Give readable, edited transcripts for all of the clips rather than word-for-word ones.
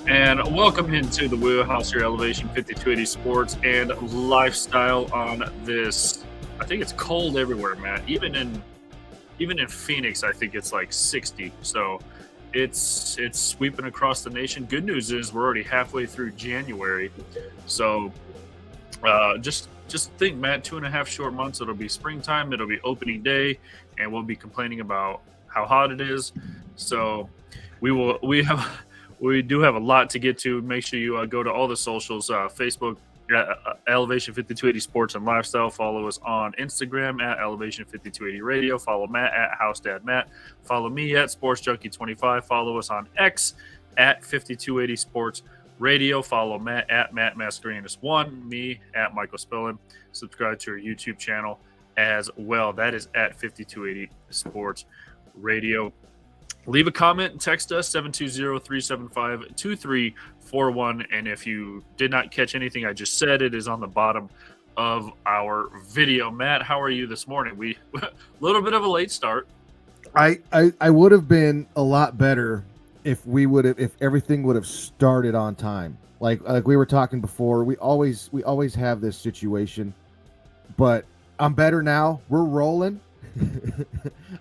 And welcome into the Wheelhouse, your Elevation 5280 Sports and Lifestyle on this. I think it's cold everywhere, Matt. Even in Phoenix, I think it's like 60. So it's sweeping across the nation. Good news is we're already halfway through January. So just think, Matt, 2.5 short months. It'll be springtime. It'll be opening day, and we'll be complaining about how hot it is. So we do have a lot to get to. Make sure you go to all the socials, Facebook, Elevation 5280 Sports and Lifestyle. Follow us on Instagram at Elevation 5280 Radio. Follow Matt at HouseDadMatt. Follow me at Sports Junkie 25. Follow us on X at 5280 Sports Radio. Follow Matt at Matt Mascarenas1. Me at Michael Spillin. Subscribe to our YouTube channel as well. That is at 5280 Sports Radio. Leave a comment and text us 720-375-2341. And if you did not catch anything I just said, it is on the bottom of our video. Matt, how are you this morning? We a little bit of a late start. I would have been a lot better if everything would have started on time. Like we were talking before, we always have this situation, but I'm better now. We're rolling.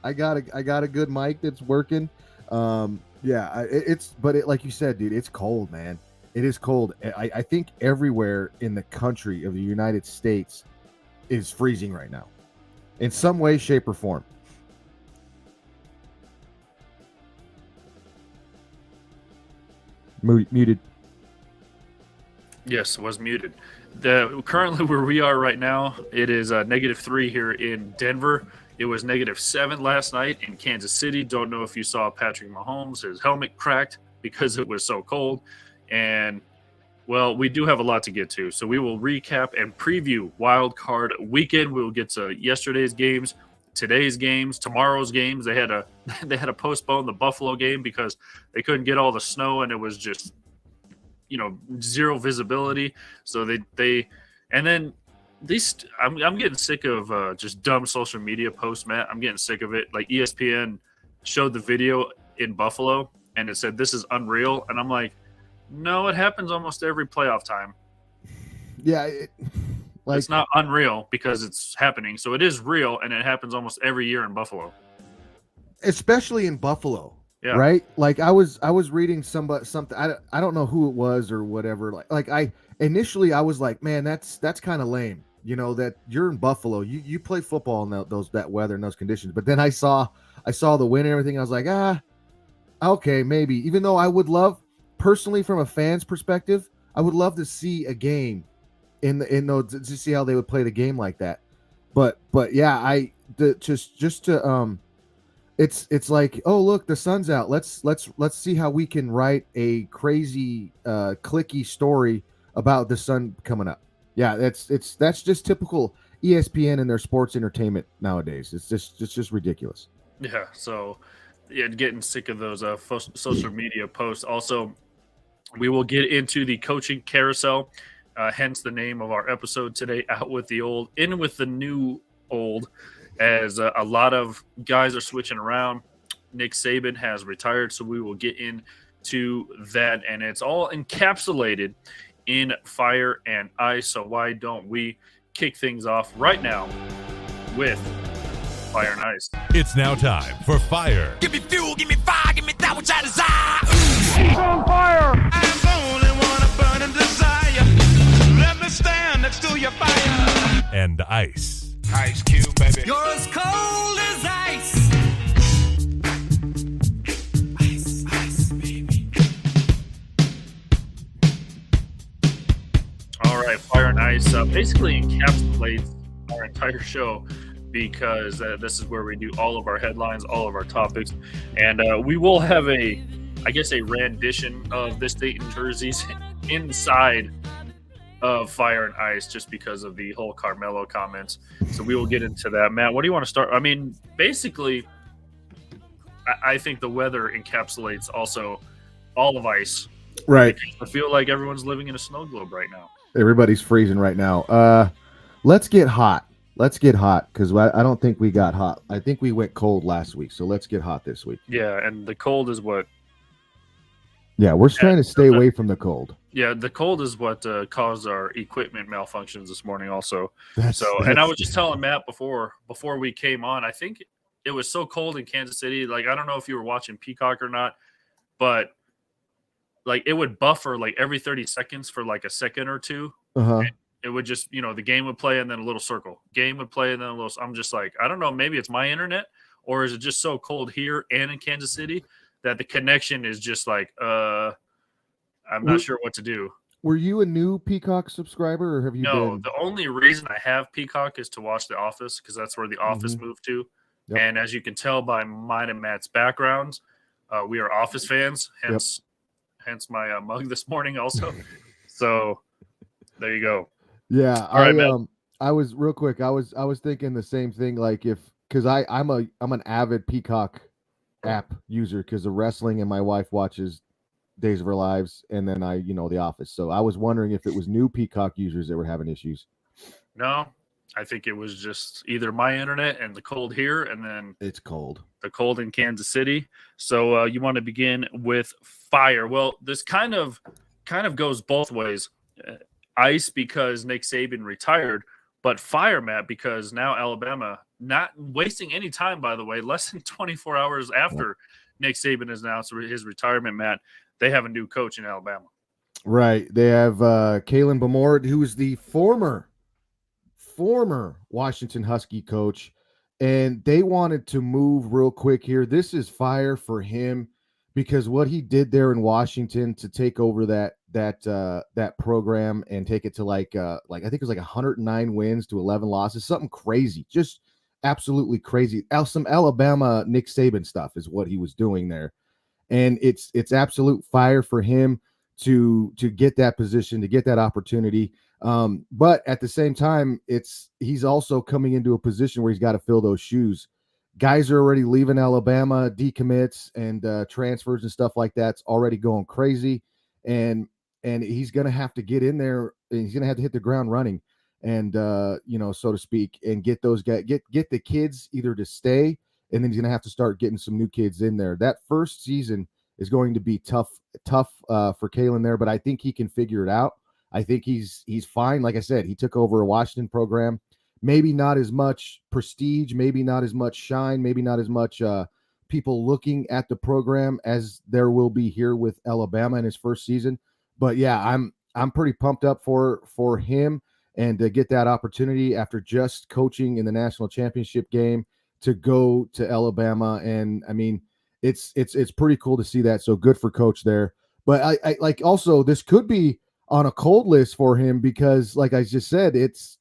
I got a good mic that's working. Like you said, dude, it's cold, man. It is cold. I think everywhere in the country of the United States is freezing right now, in some way, shape, or form. Muted. Yes, was muted. Currently where we are right now, it is -3 here in Denver. It was -7 last night in Kansas City. Don't know if you saw Patrick Mahomes. His helmet cracked because it was so cold. And, well, we do have a lot to get to. So we will recap and preview Wild Card Weekend. We'll get to yesterday's games, today's games, tomorrow's games. They had to postpone the Buffalo game because they couldn't get all the snow, and it was just, zero visibility. So I'm getting sick of just dumb social media posts, Matt. I'm getting sick of it. Like ESPN showed the video in Buffalo, and it said, "This is unreal." And I'm like, no, it happens almost every playoff time. Yeah. It's not unreal because it's happening. So it is real, and it happens almost every year in Buffalo. Especially in Buffalo. Yeah. Right? Like I was reading something. I don't know who it was or whatever. Like I initially was like, man, that's kind of lame. That you're in Buffalo. You play football in that weather and those conditions. But then I saw the win and everything. I was like, okay, maybe. Even though I would love, personally, from a fan's perspective, I would love to see a game in those, to see how they would play the game like that. But yeah, it's like, oh, look, the sun's out. Let's see how we can write a crazy clicky story about the sun coming up. Yeah, that's just typical ESPN and their sports entertainment nowadays. It's just ridiculous. Yeah, so getting sick of those social media posts. Also, we will get into the coaching carousel, hence the name of our episode today, Out with the Old, In with the New Old, as a lot of guys are switching around. Nick Saban has retired, so we will get into that, and it's all encapsulated in Fire and Ice. So why don't we kick things off right now with Fire and Ice? It's now time for Fire. Give me fuel, give me fire, give me that which I desire. He's on fire! I'm the only one a burning desire. Let me stand next to your fire. And Ice. Ice Cube, baby. You're as cold as ice. Ice, ice, baby. All right, Fire and Ice basically encapsulates our entire show, because this is where we do all of our headlines, all of our topics, and we will have a rendition of this date in jerseys inside of Fire and Ice, just because of the whole Carmelo comments. So we will get into that. Matt, what do you want to start? I mean, basically, I think the weather encapsulates also all of ice. Right. I feel like everyone's living in a snow globe right now. Everybody's freezing right now. Let's get hot. Because I don't think we got hot. I think we went cold last week, so let's get hot this week. Yeah, and the cold is what? Yeah, we're trying to stay away from the cold. Yeah, the cold is what caused our equipment malfunctions this morning. Also, That's and I was just telling Matt before we came on. I think it was so cold in Kansas City. Like, I don't know if you were watching Peacock or not, but like it would buffer like every 30 seconds for like a second or two. uh-huh. It would just, the game would play and then a little circle. Game would play and then a little. I'm just like, I don't know. Maybe it's my internet, or is it just so cold here and in Kansas City that the connection is just like, I'm not sure what to do. Were you a new Peacock subscriber, or have you No, been? the only reason I have Peacock is to watch The Office, because that's where The Office moved to. Yep. And as you can tell by mine and Matt's backgrounds, we are Office fans. Hence my mug this morning also. So there you go. Yeah, All right, man. I was real quick. I was thinking the same thing. Like because I'm an avid Peacock app user because of wrestling, and my wife watches Days of Our Lives, and then The Office. So I was wondering if it was new Peacock users that were having issues. No, I think it was just either my internet and the cold here, and then It's cold. The cold in Kansas City. So you want to begin with fire. Well, this kind of goes both ways. Ice because Nick Saban retired, but fire, Matt, because now Alabama, not wasting any time, by the way, less than 24 hours after Nick Saban has announced his retirement, Matt, they have a new coach in Alabama. Right. They have Kalen Bamord, who is the former Washington Husky coach, and they wanted to move real quick here. This is fire for him because what he did there in Washington to take over that program and take it to like I think it was like 109 wins to 11 losses, something crazy, just absolutely crazy. Some Alabama Nick Saban stuff is what he was doing there, and it's absolute fire for him to get that position, to get that opportunity. But at the same time, he's also coming into a position where he's got to fill those shoes. Guys are already leaving Alabama, decommits and transfers and stuff like that's already going crazy, and he's going to have to get in there. And he's going to have to hit the ground running, and so to speak, and get those guys, get the kids either to stay, and then he's going to have to start getting some new kids in there. That first season is going to be tough for Kalen there, but I think he can figure it out. I think he's fine. Like I said, he took over a Washington program, maybe not as much prestige, maybe not as much shine, maybe not as much people looking at the program as there will be here with Alabama in his first season. But yeah, I'm pretty pumped up for him and to get that opportunity after just coaching in the national championship game to go to Alabama. And I mean, it's pretty cool to see that. So good for coach there. But I like also this could be on a cold list for him because, like I just said, it's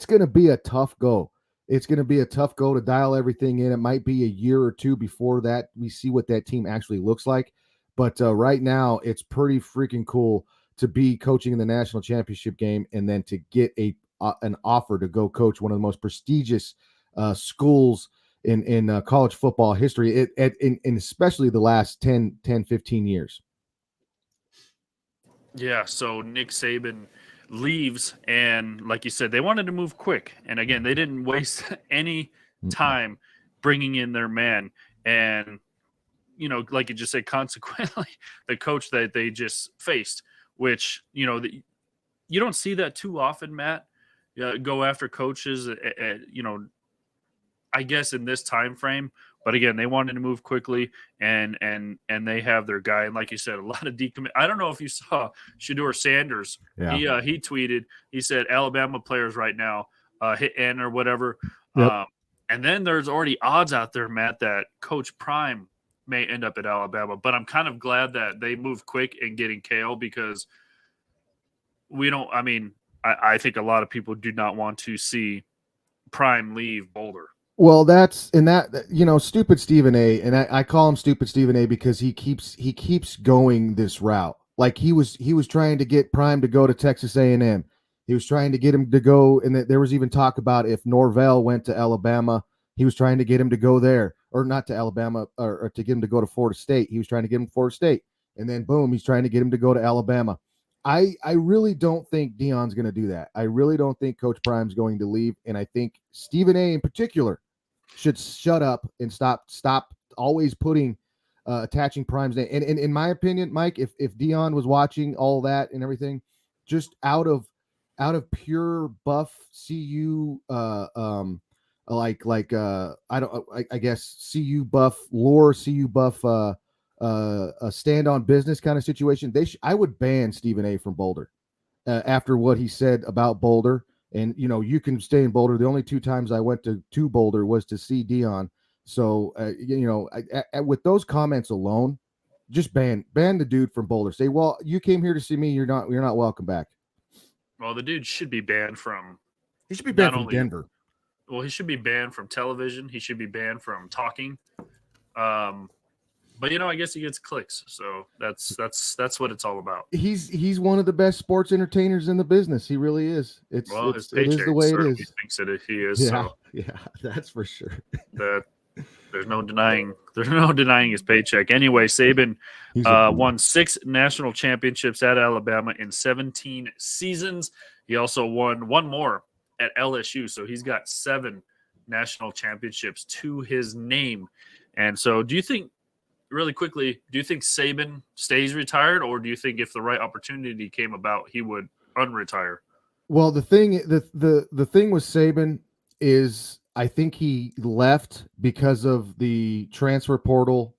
going to be a tough go. It's going to be a tough go to dial everything in. It might be a year or two before that we see what that team actually looks like. But right now, it's pretty freaking cool to be coaching in the national championship game and then to get an offer to go coach one of the most prestigious schools in college football history, in especially the last 10, 15 years. Yeah, so Nick Saban leaves, and like you said, they wanted to move quick. And again, they didn't waste any time bringing in their man. And, like you just said, consequently, the coach that they just faced, which, you don't see that too often, Matt, go after coaches, I guess in this time frame. But again, they wanted to move quickly, and they have their guy. And like you said, a lot of decommit. I don't know if you saw Shedeur Sanders. Yeah. He tweeted. He said Alabama players right now hit N or whatever. Yep. And then there's already odds out there, Matt, that Coach Prime may end up at Alabama. But I'm kind of glad that they moved quick in getting Kale because we don't. I mean, I think a lot of people do not want to see Prime leave Boulder. Well, stupid Stephen A. And I call him stupid Stephen A. because he keeps going this route. Like he was trying to get Prime to go to Texas A&M. He was trying to get him to go, and there was even talk about if Norvell went to Alabama, he was trying to get him to go there, or not to Alabama, or to get him to go to Florida State. He was trying to get him to Florida State, and then boom, he's trying to get him to go to Alabama. I really don't think Deion's going to do that. I really don't think Coach Prime's going to leave, and I think Stephen A. in particular should shut up and stop always putting attaching Prime's name. And in my opinion, Mike, if Dion was watching all that and everything, just out of pure Buff CU, I guess CU Buff lore, CU Buff, a stand on business kind of situation. I would ban Stephen A from Boulder after what he said about Boulder. And you can stay in Boulder. The only 2 times I went to Boulder was to see Dion. So with those comments alone, just ban the dude from Boulder. Say, well, you came here to see me. You're not welcome back. Well, the dude should be banned from. He should be banned from Denver. Well, he should be banned from television. He should be banned from talking. But I guess he gets clicks, so that's what it's all about. He's one of the best sports entertainers in the business. He really is. It is the way it is. Thinks that he is. Yeah, that's for sure. There's no denying his paycheck. Anyway, Saban won 6 national championships at Alabama in 17 seasons. He also won 1 more at LSU, so he's got 7 national championships to his name. And so, really quickly, do you think Saban stays retired, or do you think if the right opportunity came about, he would unretire? Well, the thing with Saban is, I think he left because of the transfer portal.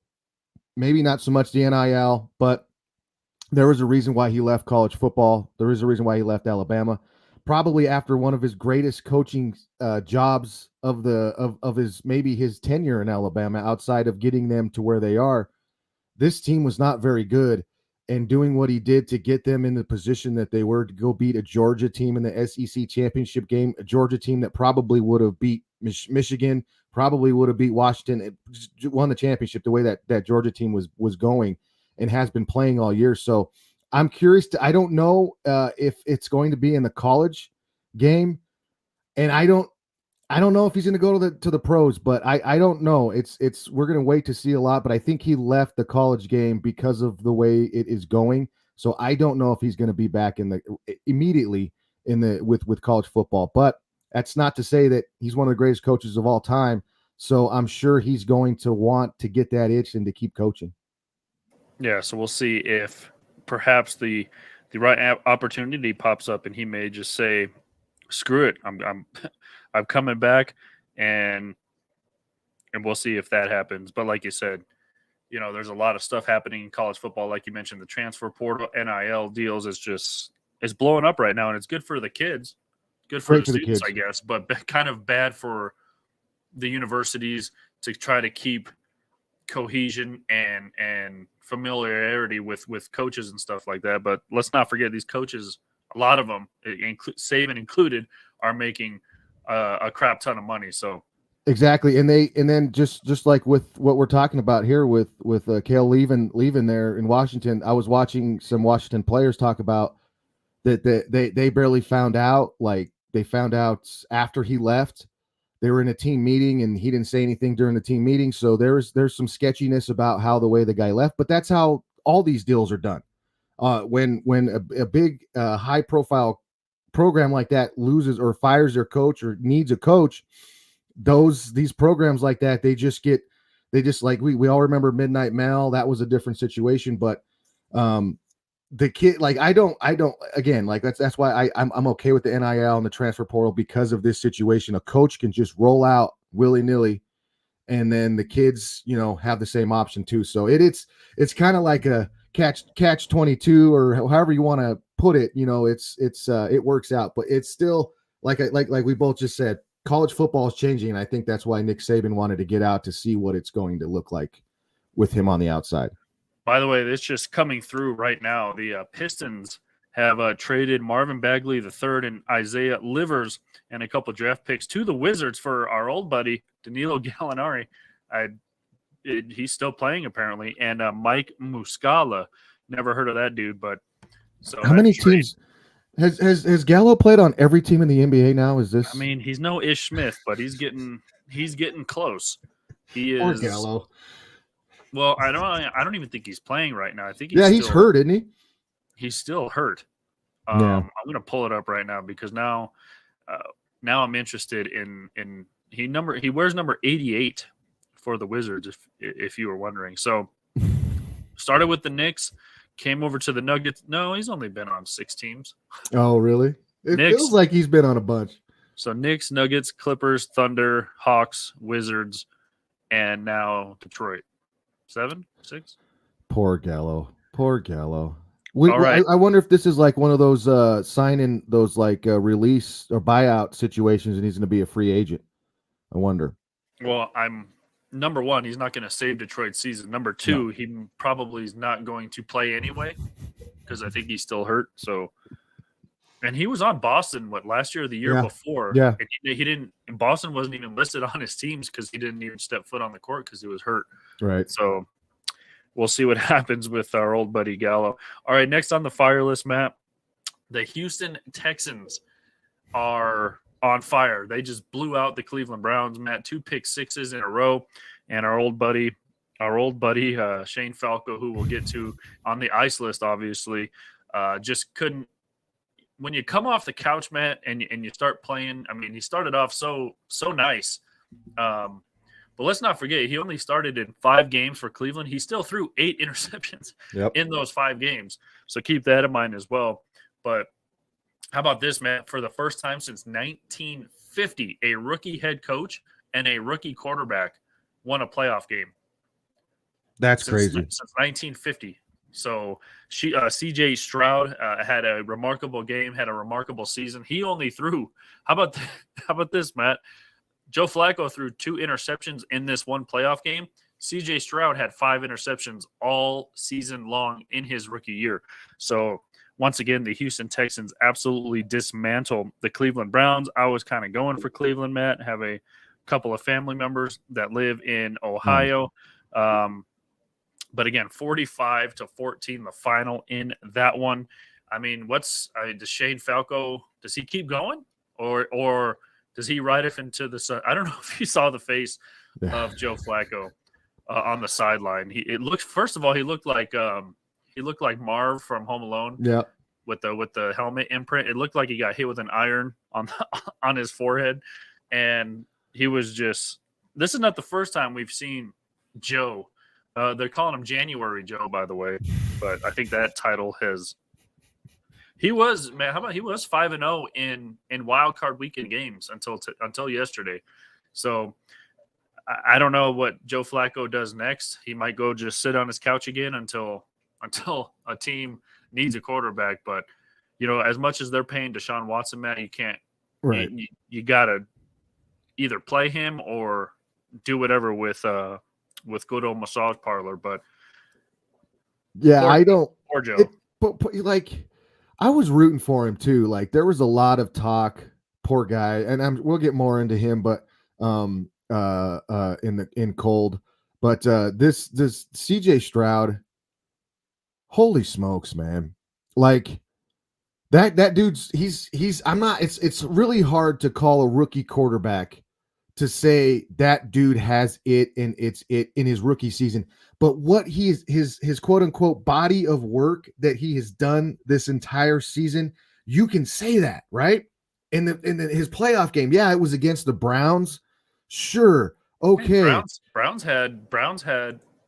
Maybe not so much the NIL, but there was a reason why he left college football. There is a reason why he left Alabama. Probably after one of his greatest coaching jobs of his tenure in Alabama, outside of getting them to where they are. This team was not very good, and doing what he did to get them in the position that they were to go beat a Georgia team in the SEC championship game, a Georgia team that probably would have beat Michigan, probably would have beat Washington, it won the championship the way that Georgia team was going and has been playing all year. So I'm curious I don't know if it's going to be in the college game, and I don't know if he's going to go to the pros, but I don't know. We're going to wait to see a lot, but I think he left the college game because of the way it is going. So I don't know if he's going to be back immediately with college football, but that's not to say that he's one of the greatest coaches of all time. So I'm sure he's going to want to get that itch and to keep coaching. Yeah. So we'll see if perhaps the right opportunity pops up, and he may just say, screw it. I'm coming back, and we'll see if that happens. But like you said, there's a lot of stuff happening in college football. Like you mentioned, the transfer portal, NIL deals is blowing up right now, and it's good for the kids, good for the students, I guess, but kind of bad for the universities to try to keep cohesion and familiarity with coaches and stuff like that. But let's not forget, these coaches, a lot of them, Saban included, are making a crap ton of money. So exactly, and then just like with what we're talking about here with Cale leaving there in Washington, I was watching some Washington players talk about that they barely found out. Like, they found out after he left. They were in a team meeting, and he didn't say anything during the team meeting. So there's some sketchiness about how the way the guy left. But that's how all these deals are done. When a big high profile program like that loses or fires their coach or needs a coach, these programs like that, they just like we all remember Midnight Mel. That was a different situation, but the kid, like, I don't again, like that's why I'm okay with the NIL and the transfer portal, because of this situation. A coach can just roll out willy-nilly, and then the kids have the same option too. So it's kind of like a catch 22, or however you want to put it. It works out, but it's still like we both just said, college football is changing, and I think that's why Nick Saban wanted to get out to see what it's going to look like with him on the outside. By the way, it's just coming through right now. The Pistons have traded Marvin Bagley III and Isaiah Livers and a couple of draft picks to the Wizards for our old buddy Danilo Gallinari. He's still playing apparently, and Mike Muscala. Never heard of that dude, but so how many teams has Gallo played on? Every team in the NBA now? Is this? I mean, he's no Ish Smith, but he's getting close. He is. Poor Gallo. Well, I don't even think he's playing right now. I think he's hurt, isn't he? He's still hurt. Yeah. I'm going to pull it up right now, because now I'm interested in he wears number 88 for the Wizards, if you were wondering. So Started with the Knicks, came over to the Nuggets. No, he's only been on 6 teams. Oh, really? It Knicks. feels like he's been on a bunch. So Knicks, Nuggets, Clippers, Thunder, Hawks, Wizards, and now Detroit. 7, 6. Poor Gallo. All right. I wonder if this is like one of those signing those like release or buyout situations, and he's going to be a free agent. I wonder. Well, number one, he's not going to save Detroit's season. Number two, he probably is not going to play anyway because I think he's still hurt. So, and he was on Boston last year or the year before. Yeah, and he didn't. And Boston wasn't even listed on his teams because he didn't even step foot on the court because he was hurt. Right. So, we'll see what happens with our old buddy Gallo. All right, next on the fire list, Matt, the Houston Texans are on fire. They just blew out the Cleveland Browns, Matt, 2 pick sixes in a row. And our old buddy Shane Falco, who we'll get to on the ice list, obviously, just couldn't. When you come off the couch, Matt, and you start playing, I mean, he started off so nice. But let's not forget, he only started in 5 games for Cleveland. He still threw 8 interceptions in those 5 games. So keep that in mind as well. But how about this, Matt? For the first time since 1950, a rookie head coach and a rookie quarterback won a playoff game. That's crazy. Since 1950. So C.J. Stroud had a remarkable game, had a remarkable season. He only threw – how about this, Matt? Joe Flacco threw 2 interceptions in this one playoff game. C.J. Stroud had 5 interceptions all season long in his rookie year. So – once again, the Houston Texans absolutely dismantle the Cleveland Browns. I was kind of going for Cleveland, Matt. Have a couple of family members that live in Ohio. But again, 45-14, the final in that one. I mean, does Shane Falco, does he keep going? Or does he ride it into the sun? I don't know if you saw the face of Joe Flacco on the sideline. He looked like Marv from Home Alone. Yeah. With the helmet imprint. It looked like he got hit with an iron on his forehead. And he was just – this is not the first time we've seen Joe. They're calling him January Joe, by the way. But I think that title has – he was – man, how about he was 5-0 in wild card weekend games until yesterday. So I don't know what Joe Flacco does next. He might go just sit on his couch again until a team needs a quarterback. But, as much as they're paying Deshaun Watson, Matt, you can't right. You got to either play him or do whatever with good old massage parlor. But yeah, poor Joe. But like, I was rooting for him too. Like, there was a lot of talk, poor guy, and we'll get more into him, but in cold. But this CJ Stroud, holy smokes, man. Like that dude's it's really hard to call a rookie quarterback to say that dude has it in his rookie season. But what his quote unquote body of work that he has done this entire season, you can say that, right? In his playoff game. Yeah, it was against the Browns. Sure. Okay. Browns had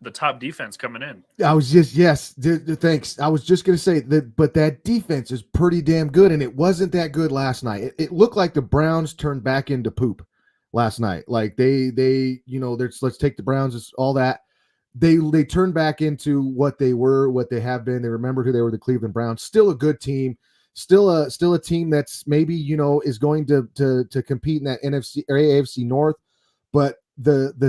the top defense coming in. Thanks. I was just going to say that, but that defense is pretty damn good, and it wasn't that good last night. It looked like the Browns turned back into poop last night. Like they let's take the Browns, all that. They turned back into what they were, what they have been. They remembered who they were, the Cleveland Browns. Still a good team. Still a team that's maybe, is going to compete in that NFC or AFC North, but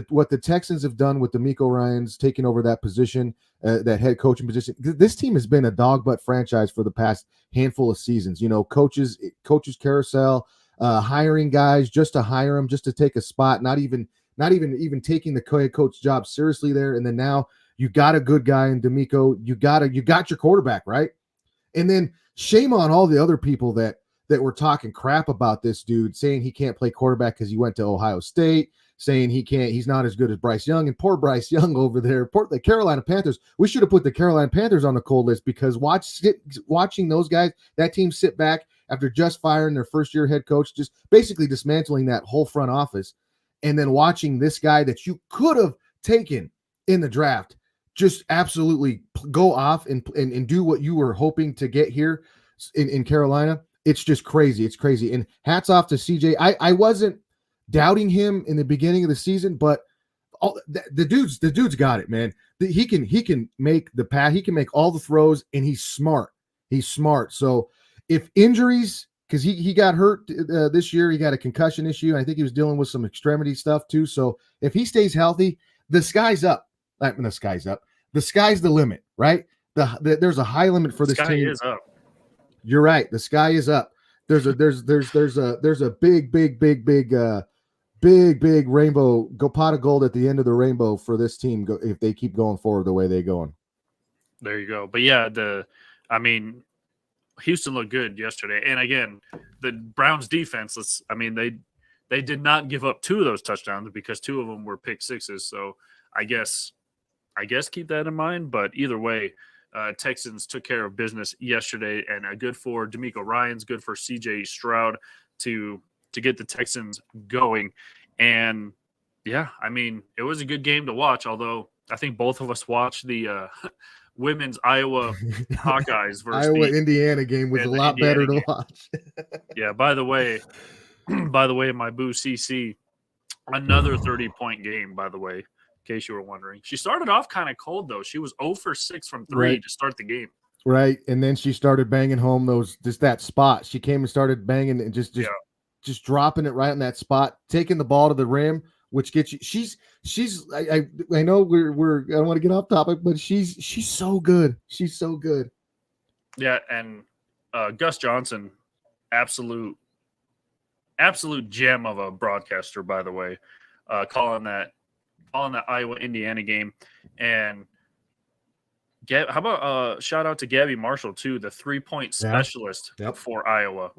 what the Texans have done with DeMeco Ryans taking over that position, that head coaching position, this team has been a dog butt franchise for the past handful of seasons. Coaches carousel, hiring guys just to hire them, just to take a spot, not even taking the head coach job seriously there. And then now you got a good guy in DeMeco. You got your quarterback, right? And then shame on all the other people that were talking crap about this dude, saying he can't play quarterback because he went to Ohio State, saying he's not as good as Bryce Young. And poor Bryce Young over there, the Carolina Panthers. We should have put the Carolina Panthers on the cold list, because watching those guys, that team sit back after just firing their first year head coach, just basically dismantling that whole front office, and then watching this guy that you could have taken in the draft just absolutely go off and do what you were hoping to get here in Carolina. It's just crazy. It's crazy. And hats off to CJ. I wasn't doubting him in the beginning of the season, but the dude's got it, man. He can make the pass. He can make all the throws, and he's smart. He's smart. So if injuries, because he got hurt this year, he got a concussion issue. I think he was dealing with some extremity stuff too. So if he stays healthy, the sky's up. The sky's up. The sky's the limit, right? There's a high limit for this team. The sky is up. You're right. The sky is up. There's a big rainbow pot of gold at the end of the rainbow for this team if they keep going forward the way they're going. There you go. But yeah, Houston looked good yesterday. And again, the Browns defense, they did not give up 2 of those touchdowns because 2 of them were pick sixes. So I guess keep that in mind. But either way, Texans took care of business yesterday, and good for D'Amico Ryans, good for CJ Stroud to get the Texans going. And yeah, it was a good game to watch, although I think both of us watched the women's Iowa Hawkeyes versus Iowa Indiana game was a lot better to watch. Yeah, by the way, my boo CC, another 30-point game, by the way, in case you were wondering. She started off kind of cold, though. She was 0 for 6 from 3 to start the game. Right, and then she started banging home that spot. She came and started banging and just dropping it right in that spot, taking the ball to the rim, which gets you. I know we're I don't want to get off topic, but she's so good. She's so good. Yeah, and Gus Johnson, absolute gem of a broadcaster, by the way, calling that Iowa Indiana game. And how about shout out to Gabby Marshall too, the 3-point specialist for Iowa.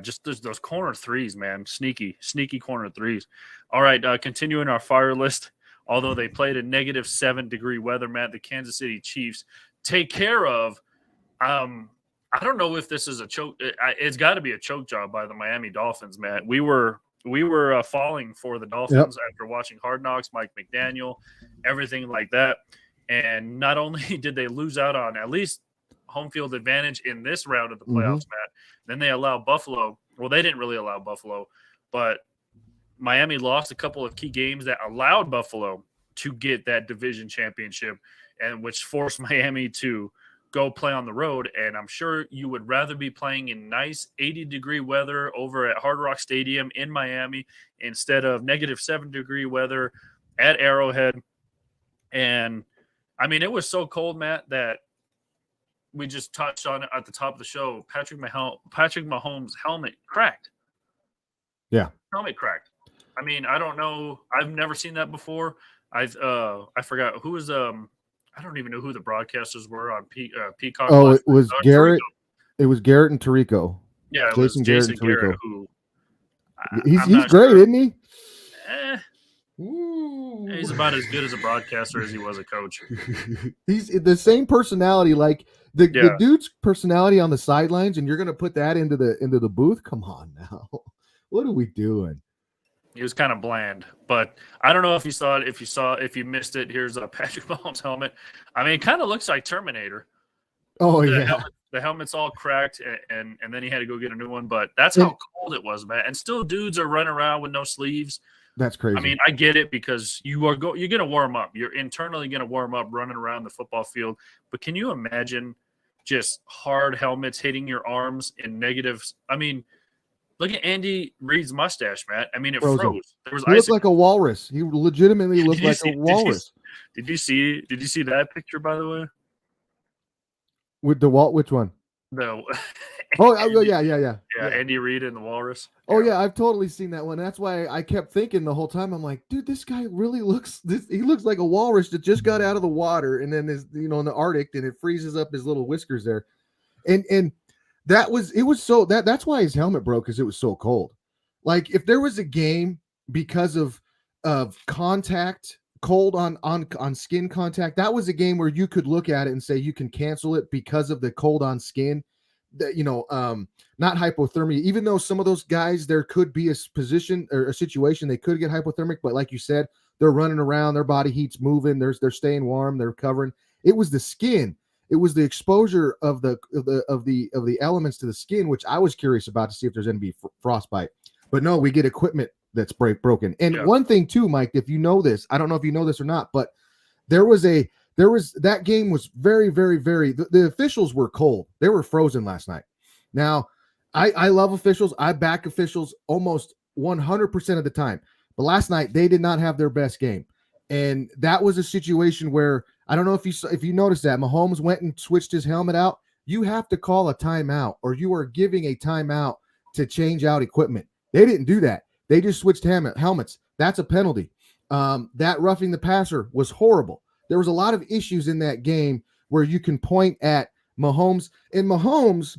Just those corner threes, man. Sneaky corner threes. All right, continuing our fire list. Although they played in -7-degree weather, Matt, the Kansas City Chiefs take care of. I don't know if this is a choke. It's got to be a choke job by the Miami Dolphins, Matt. We were falling for the Dolphins after watching Hard Knocks, Mike McDaniel, everything like that. And not only did they lose out on at least home field advantage in this round of the playoffs, Matt, then they allow Buffalo. Well, they didn't really allow Buffalo, but Miami lost a couple of key games that allowed Buffalo to get that division championship, and which forced Miami to go play on the road. And I'm sure you would rather be playing in nice 80-degree weather over at Hard Rock Stadium in Miami instead of -7-degree weather at Arrowhead. And it was so cold, Matt, that we just touched on it at the top of the show. Patrick Mahomes' helmet cracked. Yeah. Helmet cracked. I don't know. I've never seen that before. I forgot who was I don't even know who the broadcasters were on Peacock. Oh, it was Garrett. It was Garrett and Tirico. Yeah, it was Jason Garrett, who he's great, isn't he? He's about as good as a broadcaster as he was a coach. He's the same personality, like the dude's personality on the sidelines, and you're going to put that into the booth? Come on now. What are we doing? He was kind of bland, but I don't know if you saw it. If you missed it, here's a Patrick Mahomes helmet. It kind of looks like Terminator. Oh, the helmet's all cracked, and then he had to go get a new one. But that's how cold it was, man. And still, dudes are running around with no sleeves. That's crazy. I get it because you're going to warm up. You're internally going to warm up running around the football field. But can you imagine just hard helmets hitting your arms in negatives? Look at Andy Reid's mustache, Matt. It froze. There was he looked like a walrus. He legitimately looked like a walrus. Did you see that picture, by the way? With the which one? No. Yeah. Andy Reid and the walrus. Oh yeah, I've totally seen that one. That's why I kept thinking the whole time. I'm like, dude, this guy really looks. He looks like a walrus that just got out of the water, and then is in the Arctic, and it freezes up his little whiskers there, and that's why his helmet broke, because it was so cold. Like if there was a game because of contact, cold on skin contact, that was a game where you could look at it and say you can cancel it because of the cold on skin. Not hypothermia, even though some of those guys, there could be a position or a situation they could get hypothermic, but like you said, they're running around, their body heat's moving, they're staying warm, they're covering. It was the skin. It was the exposure of the elements to the skin, which I was curious about to see if there's going to be frostbite. But no, we get equipment that's broken. And one thing too, Mike, if you know this, I don't know if you know this or not, but that game was very, very, very. The officials were cold. They were frozen last night. Now, I love officials. I back officials almost 100% of the time. But last night they did not have their best game, and that was a situation where I don't know if you noticed that Mahomes went and switched his helmet out. You have to call a timeout, or you are giving a timeout to change out equipment. They didn't do that. They just switched helmets. That's a penalty. That roughing the passer was horrible. There was a lot of issues in that game where you can point at Mahomes. And Mahomes,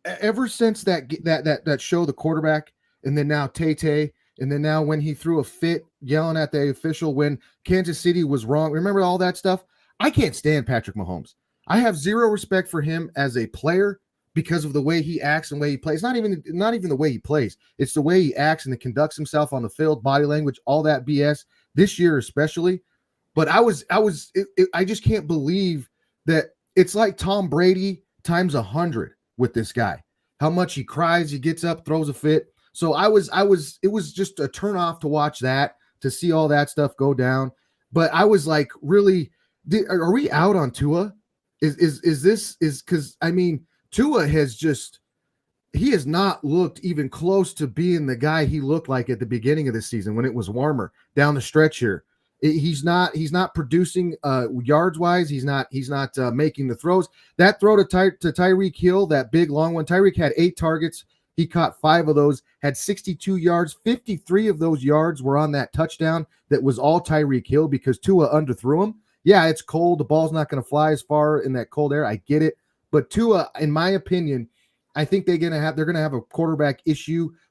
ever since that show, the quarterback, and then now Tay, and then now when he threw a fit yelling at the official when Kansas City was wrong. Remember all that stuff? I can't stand Patrick Mahomes. I have zero respect for him as a player because of the way he acts and the way he plays. Not even the way he plays. It's the way he acts and conducts himself on the field, body language, all that BS. This year especially. But I just can't believe that it's like Tom Brady times 100 with this guy. How much he cries, he gets up, throws a fit. So it was just a turn off to watch that, to see all that stuff go down. But I was like, really, are we out on Tua? Because I mean, Tua he has not looked even close to being the guy he looked like at the beginning of the season when it was warmer down the stretch here. He's not producing yards wise. He's not making the throws. That throw to Tyreek Hill, that big long one. Tyreek had 8 targets. He caught 5 of those, had 62 yards. 53 of those yards were on that touchdown that was all Tyreek Hill because Tua underthrew him. Yeah, it's cold. The ball's not going to fly as far in that cold air. I get it. But Tua, in my opinion, I think they're going to have a quarterback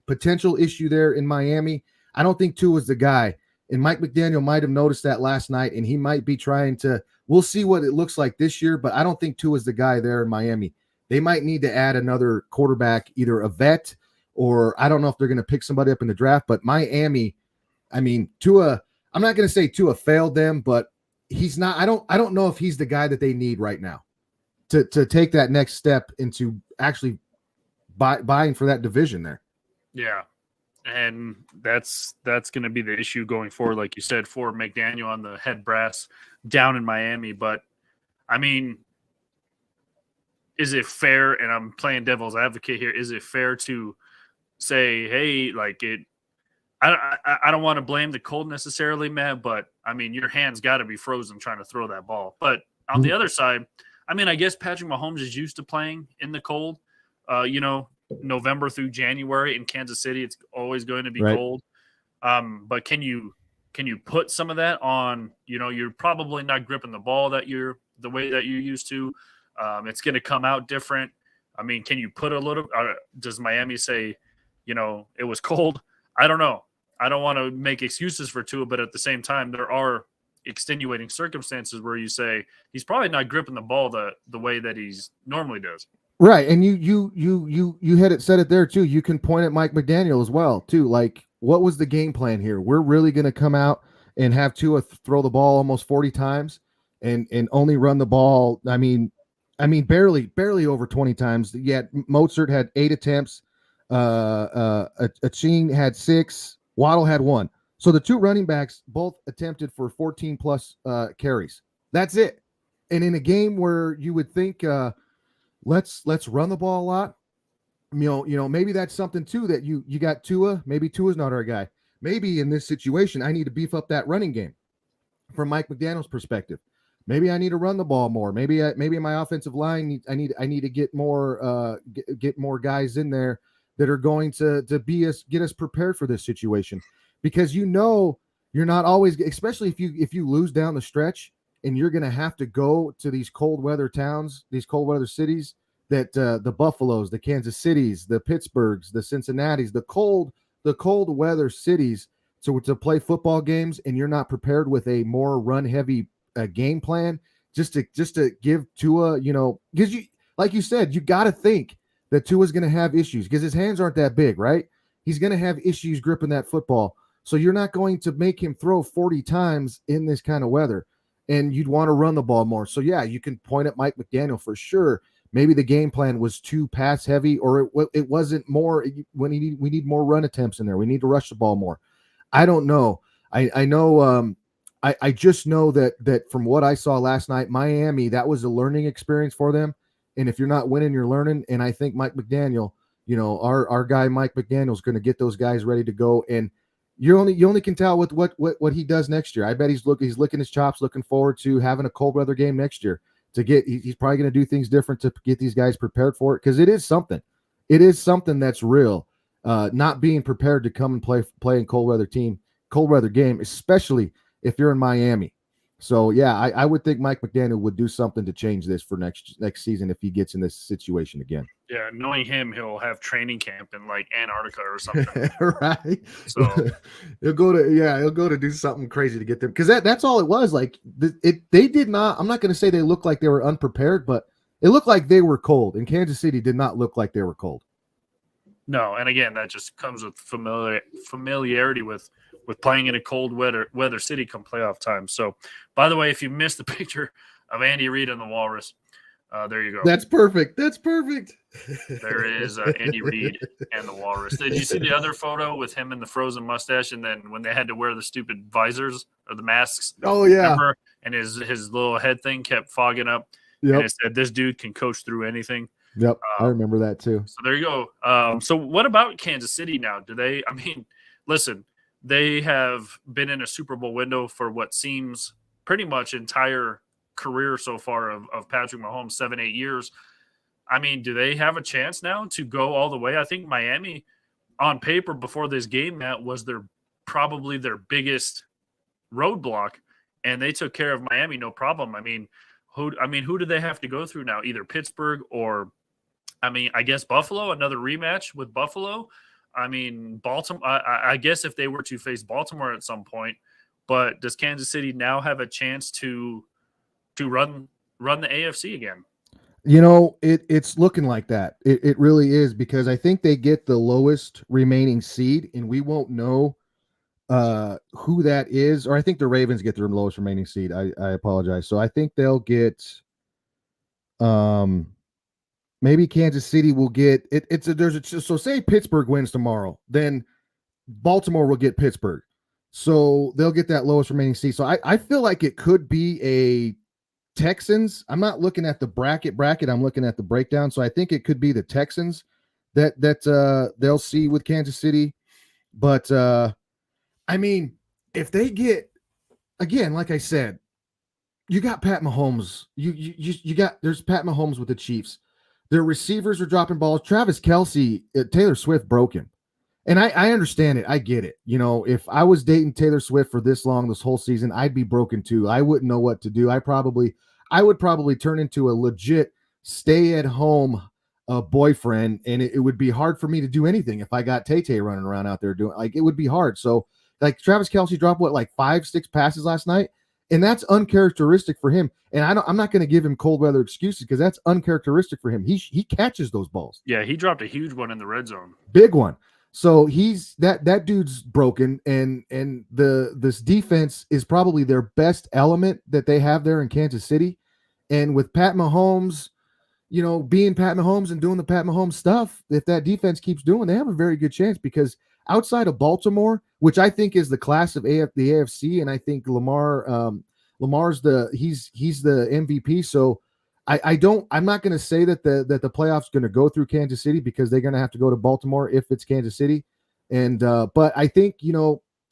potential issue there in Miami. I don't think Tua's the guy. And Mike McDaniel might have noticed that last night, and he might be trying to – we'll see what it looks like this year, but I don't think Tua's the guy there in Miami. They might need to add another quarterback, either a vet or I don't know if they're going to pick somebody up in the draft. But Miami, I mean, Tua, I'm not going to say Tua failed them, but he's not. I don't know if he's the guy that they need right now to take that next step into actually buying for that division there. Yeah, and that's going to be the issue going forward, like you said, for McDaniel on the head brass down in Miami. But I mean, is it fair, and I'm playing devil's advocate here, is it fair to say, hey, like I don't want to blame the cold necessarily, man, but I mean, your hands got to be frozen trying to throw that ball. But on the other side, I mean, I guess Patrick Mahomes is used to playing in the cold, November through January in Kansas City. It's always going to be cold. But can you put some of that on, you're probably not gripping the ball the way that you used to. It's going to come out different. I mean, can you put a little does Miami say, it was cold? I don't know. I don't want to make excuses for Tua, but at the same time, there are extenuating circumstances where you say he's probably not gripping the ball the way that he's normally does. Right. And you said it there too. You can point at Mike McDaniel as well too. Like, what was the game plan here? We're really going to come out and have Tua throw the ball almost 40 times and only run the ball. I mean, barely over 20 times. Yet Mozart had 8 attempts. Achine had 6. Waddle had 1. So the 2 running backs both attempted for 14 plus carries. That's it. And in a game where you would think, let's run the ball a lot. Maybe that's something too that you got Tua. Maybe Tua's not our guy. Maybe in this situation, I need to beef up that running game from Mike McDaniel's perspective. Maybe I need to run the ball more. Maybe my offensive line, I need to get more guys in there that are going to get us prepared for this situation, because you're not always, especially if you lose down the stretch and you're going to have to go to these cold weather towns, these cold weather cities, that the Buffaloes, the Kansas Cities, the Pittsburghs, the Cincinnatis, the cold weather cities to play football games, and you're not prepared with a more run heavy game plan just to give Tua, because you, like you said, you got to think that Tua's going to have issues because his hands aren't that big, right? He's going to have issues gripping that football. So you're not going to make him throw 40 times in this kind of weather, and you'd want to run the ball more. So yeah, you can point at Mike McDaniel for sure. Maybe the game plan was too pass heavy, or it wasn't more when we need more run attempts in there. We need to rush the ball more. I don't know. I know. I just know that from what I saw last night, Miami, that was a learning experience for them. And if you're not winning, you're learning. And I think Mike McDaniel, our guy Mike McDaniel is going to get those guys ready to go. And you only can tell with what he does next year. I bet he's licking his chops, looking forward to having a cold weather game next year. He's probably going to do things different to get these guys prepared for it, because it is something. It is something that's real. Not being prepared to come and play in cold weather game, especially if you're in Miami. So yeah, I would think Mike McDaniel would do something to change this for next season if he gets in this situation again. Yeah, knowing him, he'll have training camp in like Antarctica or something. Right. So he'll go to do something crazy to get them, because that's all it was. Like they did not. I'm not going to say they looked like they were unprepared, but it looked like they were cold. And Kansas City did not look like they were cold. No, and again, that just comes with familiarity with playing in a cold weather city come playoff time. So, by the way, if you missed the picture of Andy Reid and the Walrus, there you go. That's perfect. There is Andy Reid and the Walrus. Did you see the other photo with him and the frozen mustache, and then when they had to wear the stupid visors or the masks? Oh yeah. Remember? And his little head thing kept fogging up. Yep. And it said, "This dude can coach through anything." Yep, I remember that too. So there you go. So what about Kansas City now? Listen, they have been in a Super Bowl window for what seems pretty much entire career so far of Patrick Mahomes, 7-8 years. I mean, do they have a chance now to go all the way? I think Miami, on paper, before this game, Matt, was probably their biggest roadblock, and they took care of Miami no problem. Who do they have to go through now? Either Pittsburgh or, I guess Buffalo, another rematch with Buffalo. Baltimore. I guess if they were to face Baltimore at some point, but does Kansas City now have a chance to run the AFC again? It's looking like that. It really is, because I think they get the lowest remaining seed, and we won't know who that is. Or I think the Ravens get the lowest remaining seed. I apologize. So I think they'll get maybe Kansas City will get it. So say Pittsburgh wins tomorrow, then Baltimore will get Pittsburgh. So they'll get that lowest remaining seed. So I feel like it could be a Texans. I'm not looking at the bracket. I'm looking at the breakdown. So I think it could be the Texans that they'll see with Kansas City. But if they get, again, like I said, you got Pat Mahomes. There's Pat Mahomes with the Chiefs. Their receivers are dropping balls. Travis Kelce, Taylor Swift broke him. And I understand it. I get it. If I was dating Taylor Swift for this long, this whole season, I'd be broken too. I wouldn't know what to do. I would probably turn into a legit stay-at-home boyfriend, and it would be hard for me to do anything if I got Tay-Tay running around out there doing, it would be hard. So, Travis Kelce dropped 5-6 passes last night, and that's uncharacteristic for him. And I'm not going to give him cold weather excuses, because that's uncharacteristic for him. He catches those balls. Yeah, he dropped a huge one in the red zone. Big one. So he's that dude's broken, and this defense is probably their best element that they have there in Kansas City. And with Pat Mahomes, being Pat Mahomes and doing the Pat Mahomes stuff, if that defense keeps doing, they have a very good chance, because outside of Baltimore, which I think is the class of the AFC, and I think Lamar's he's the MVP. So I'm not going to say that the playoffs going to go through Kansas City, because they're going to have to go to Baltimore if it's Kansas City. And but I think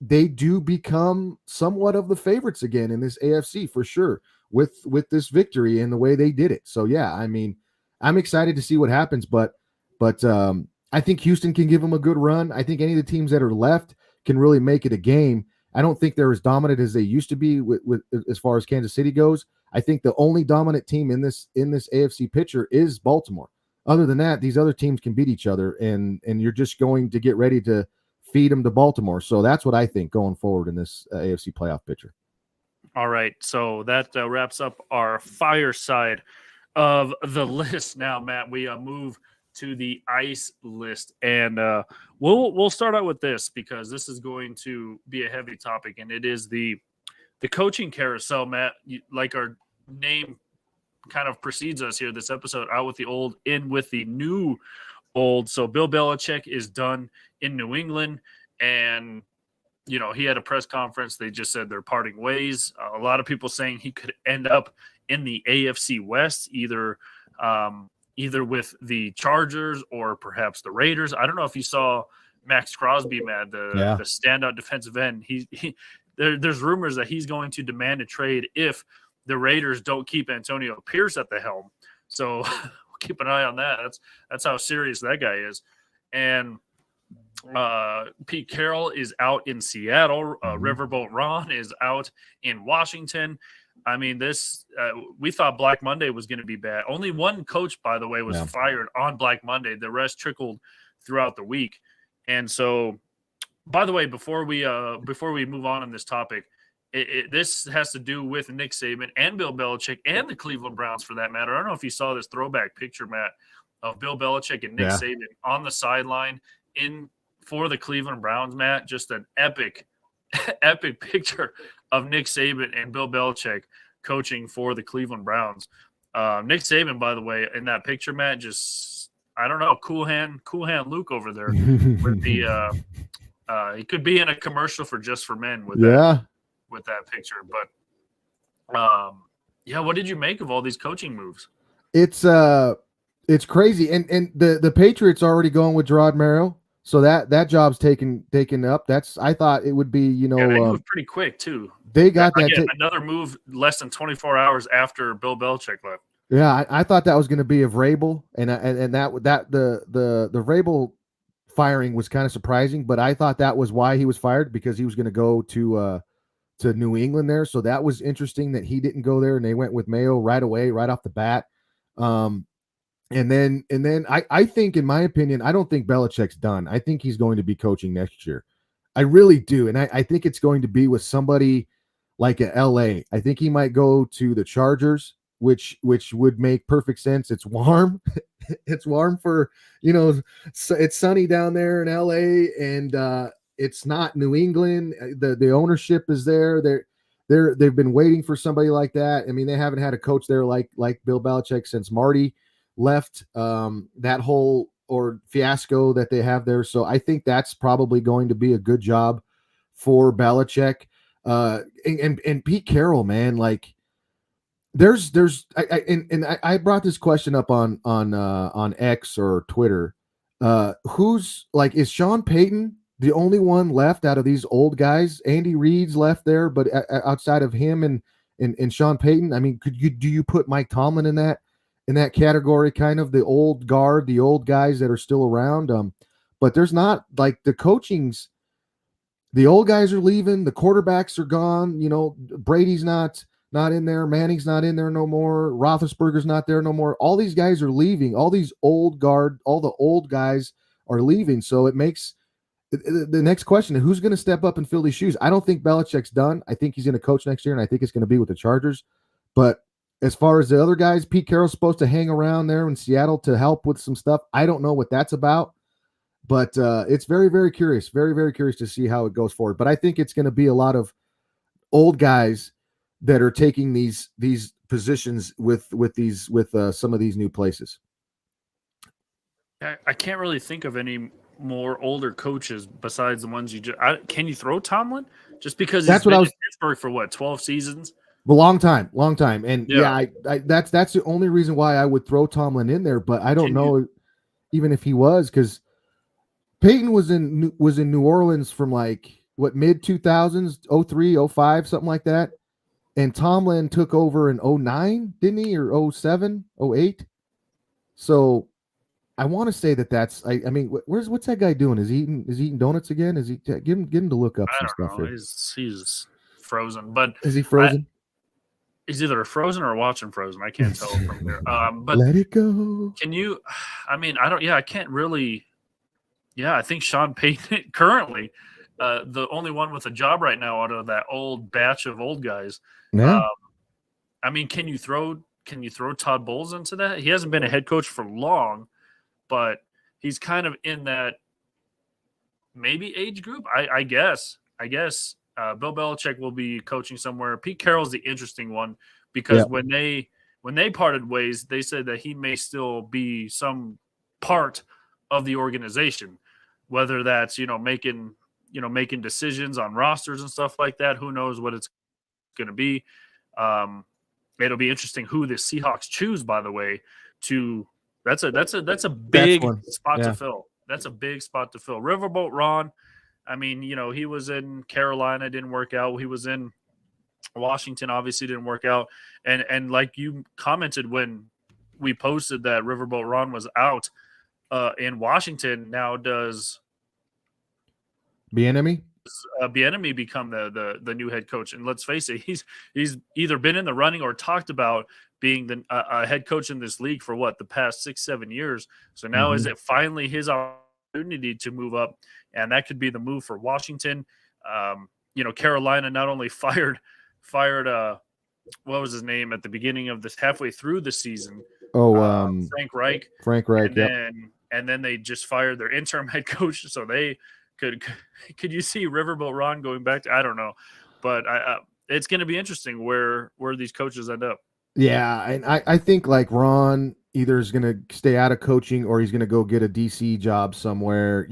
they do become somewhat of the favorites again in this AFC for sure with this victory and the way they did it. So yeah, I'm excited to see what happens, but I think Houston can give them a good run. I think any of the teams that are left can really make it a game. I don't think they're as dominant as they used to be with as far as Kansas City goes. I think the only dominant team in this AFC picture is Baltimore. Other than that, these other teams can beat each other, and you're just going to get ready to feed them to Baltimore. So that's what I think going forward in this AFC playoff picture. All right, so that wraps up our fire side of the list. Now, Matt, we move to the ICE list, and we'll start out with this because this is going to be a heavy topic, and it is the coaching carousel. Matt, like our name kind of precedes us here, this episode, out with the old, in with the new old. So Bill Belichick is done in New England, and he had a press conference. They just said they're parting ways. A lot of people saying he could end up in the AFC West, either with the Chargers or perhaps the Raiders. I don't know if you saw Max Crosby, Matt, the standout defensive end. There's rumors that he's going to demand a trade if the Raiders don't keep Antonio Pierce at the helm. So we'll keep an eye on that. That's how serious that guy is. And Pete Carroll is out in Seattle. Riverboat Ron is out in Washington. I mean, we thought Black Monday was going to be bad. Only one coach, by the way, was fired on Black Monday. The rest trickled throughout the week. And so, by the way, before we move on this topic, this has to do with Nick Saban and Bill Belichick and the Cleveland Browns, for that matter. I don't know if you saw this throwback picture, Matt, of Bill Belichick and Nick Saban on the sideline for the Cleveland Browns, Matt. Just an epic picture of Nick Saban and Bill Belichick coaching for the Cleveland Browns. Nick Saban, by the way, in that picture, Matt, just, I don't know, cool hand Luke over there with the he could be in a commercial for Just for Men with that picture. But what did you make of all these coaching moves? It's crazy, and the Patriots are already going with Gerard Mayo. So that job's taken up. I thought it would be, they moved pretty quick too. They got another move less than 24 hours after Bill Belichick left. Yeah, I thought that was going to be of Vrabel, and that the Vrabel firing was kind of surprising, but I thought that was why he was fired, because he was going to go to New England there. So that was interesting that he didn't go there, and they went with Mayo right away, right off the bat. And then I think, in my opinion, I don't think Belichick's done. I think he's going to be coaching next year. I really do. And I think it's going to be with somebody like a LA. I think he might go to the Chargers, which would make perfect sense. It's warm. It's warm for, it's sunny down there in LA, and it's not New England. The ownership is there. They've been waiting for somebody like that. I mean, they haven't had a coach there like Bill Belichick since Marty left, that whole fiasco that they have there. So I think that's probably going to be a good job for Belichick. And Pete Carroll, man, like I brought this question up on X or Twitter. Who's like, is Sean Payton the only one left out of these old guys? Andy Reid's left there, but outside of him and Sean Payton, I mean, do you put Mike Tomlin in that category, kind of the old guard, the old guys that are still around? But there's not, like, the coaching's, the old guys are leaving, the quarterbacks are gone. Brady's not in there, Manning's not in there no more, Roethlisberger's not there no more. All these guys are leaving. All these old guard, all the old guys are leaving. So it makes the next question: who's going to step up and fill these shoes? I don't think Belichick's done. I think he's going to coach next year, and I think it's going to be with the Chargers. But as far as the other guys, Pete Carroll's supposed to hang around there in Seattle to help with some stuff. I don't know what that's about, but it's very, very curious, very, very curious to see how it goes forward. But I think it's going to be a lot of old guys that are taking these positions with some of these new places. I can't really think of any more older coaches besides the ones you just. Can you throw Tomlin just because that's he's what been I was in Pittsburgh for 12 seasons? A long time. And that's the only reason why I would throw Tomlin in there. But I don't know even if he was, because Peyton was in New Orleans from mid 2000s, 03, 05, something like that. And Tomlin took over in 09, didn't he? Or 07, 08. So I want to say that's. I mean, what's that guy doing? Is he eating donuts again? Is he get him to look up some stuff here? He's frozen, but is he frozen? He's either frozen or watching Frozen. I can't tell from here. But let it go. Can you? I mean, I don't. Yeah, I can't really. Yeah, I think Sean Payton currently the only one with a job right now out of that old batch of old guys. Yeah. I mean, can you throw Todd Bowles into that? He hasn't been a head coach for long, but he's kind of in that maybe age group. I guess. Bill Belichick will be coaching somewhere. Pete Carroll's the interesting one because when they parted ways, they said that he may still be some part of the organization, whether that's making decisions on rosters and stuff like that. Who knows what it's going to be? It'll be interesting who the Seahawks choose. By the way, that's a big spot to fill. That's a big spot to fill. Riverboat Ron. I mean, he was in Carolina, didn't work out. He was in Washington, obviously didn't work out. And like you commented when we posted that Riverboat Ron was out in Washington. Now does Bieniemy become the new head coach? And let's face it, he's either been in the running or talked about being a head coach in this league for the past 6-7 years. So now is it finally his opportunity to move up? And that could be the move for Washington. Carolina not only fired what was his name at the beginning of this, halfway through the season. Frank Reich. And then they just fired their interim head coach. So they could you see Riverboat Ron going back to, I don't know, but it's going to be interesting where these coaches end up. Yeah, and I think like Ron either is going to stay out of coaching or he's going to go get a DC job somewhere.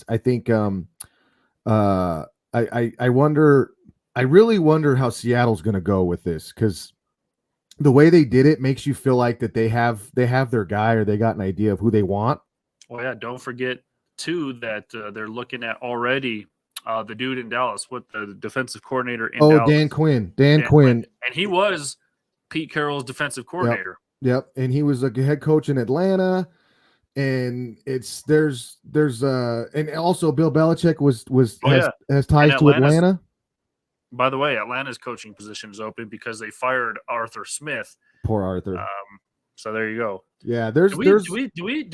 I think I really wonder how Seattle's going to go with this, because the way they did it makes you feel like that they have their guy, or they got an idea of who they want. Well, yeah, don't forget too that they're looking at already the dude in Dallas, the defensive coordinator in Dallas. Dan Quinn. And he was Pete Carroll's defensive coordinator. Yep. And he was a head coach in Atlanta. And there's and also Bill Belichick has ties to Atlanta. By the way, Atlanta's coaching position is open because they fired Arthur Smith. Poor Arthur. So there you go. Yeah, did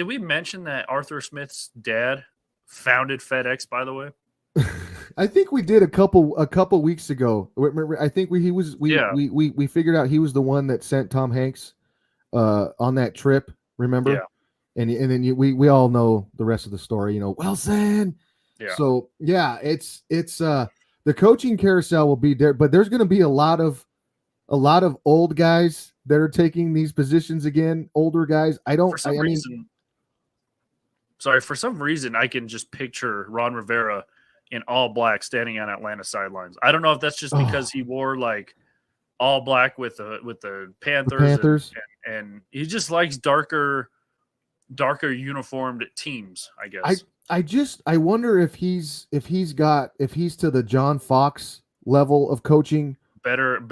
we mention that Arthur Smith's dad founded FedEx, by the way? I think we did a couple weeks ago. I think we figured out he was the one that sent Tom Hanks on that trip, remember? Yeah. And then we all know the rest of the story, Wilson. Yeah. So yeah, it's the coaching carousel will be there, but there's going to be a lot of old guys that are taking these positions again. Older guys. For some reason, I can just picture Ron Rivera in all black standing on Atlanta sidelines. I don't know if that's just because he wore like all black with the Panthers. And he just likes darker uniformed teams, I guess. I wonder if he's to the John Fox level of coaching. Better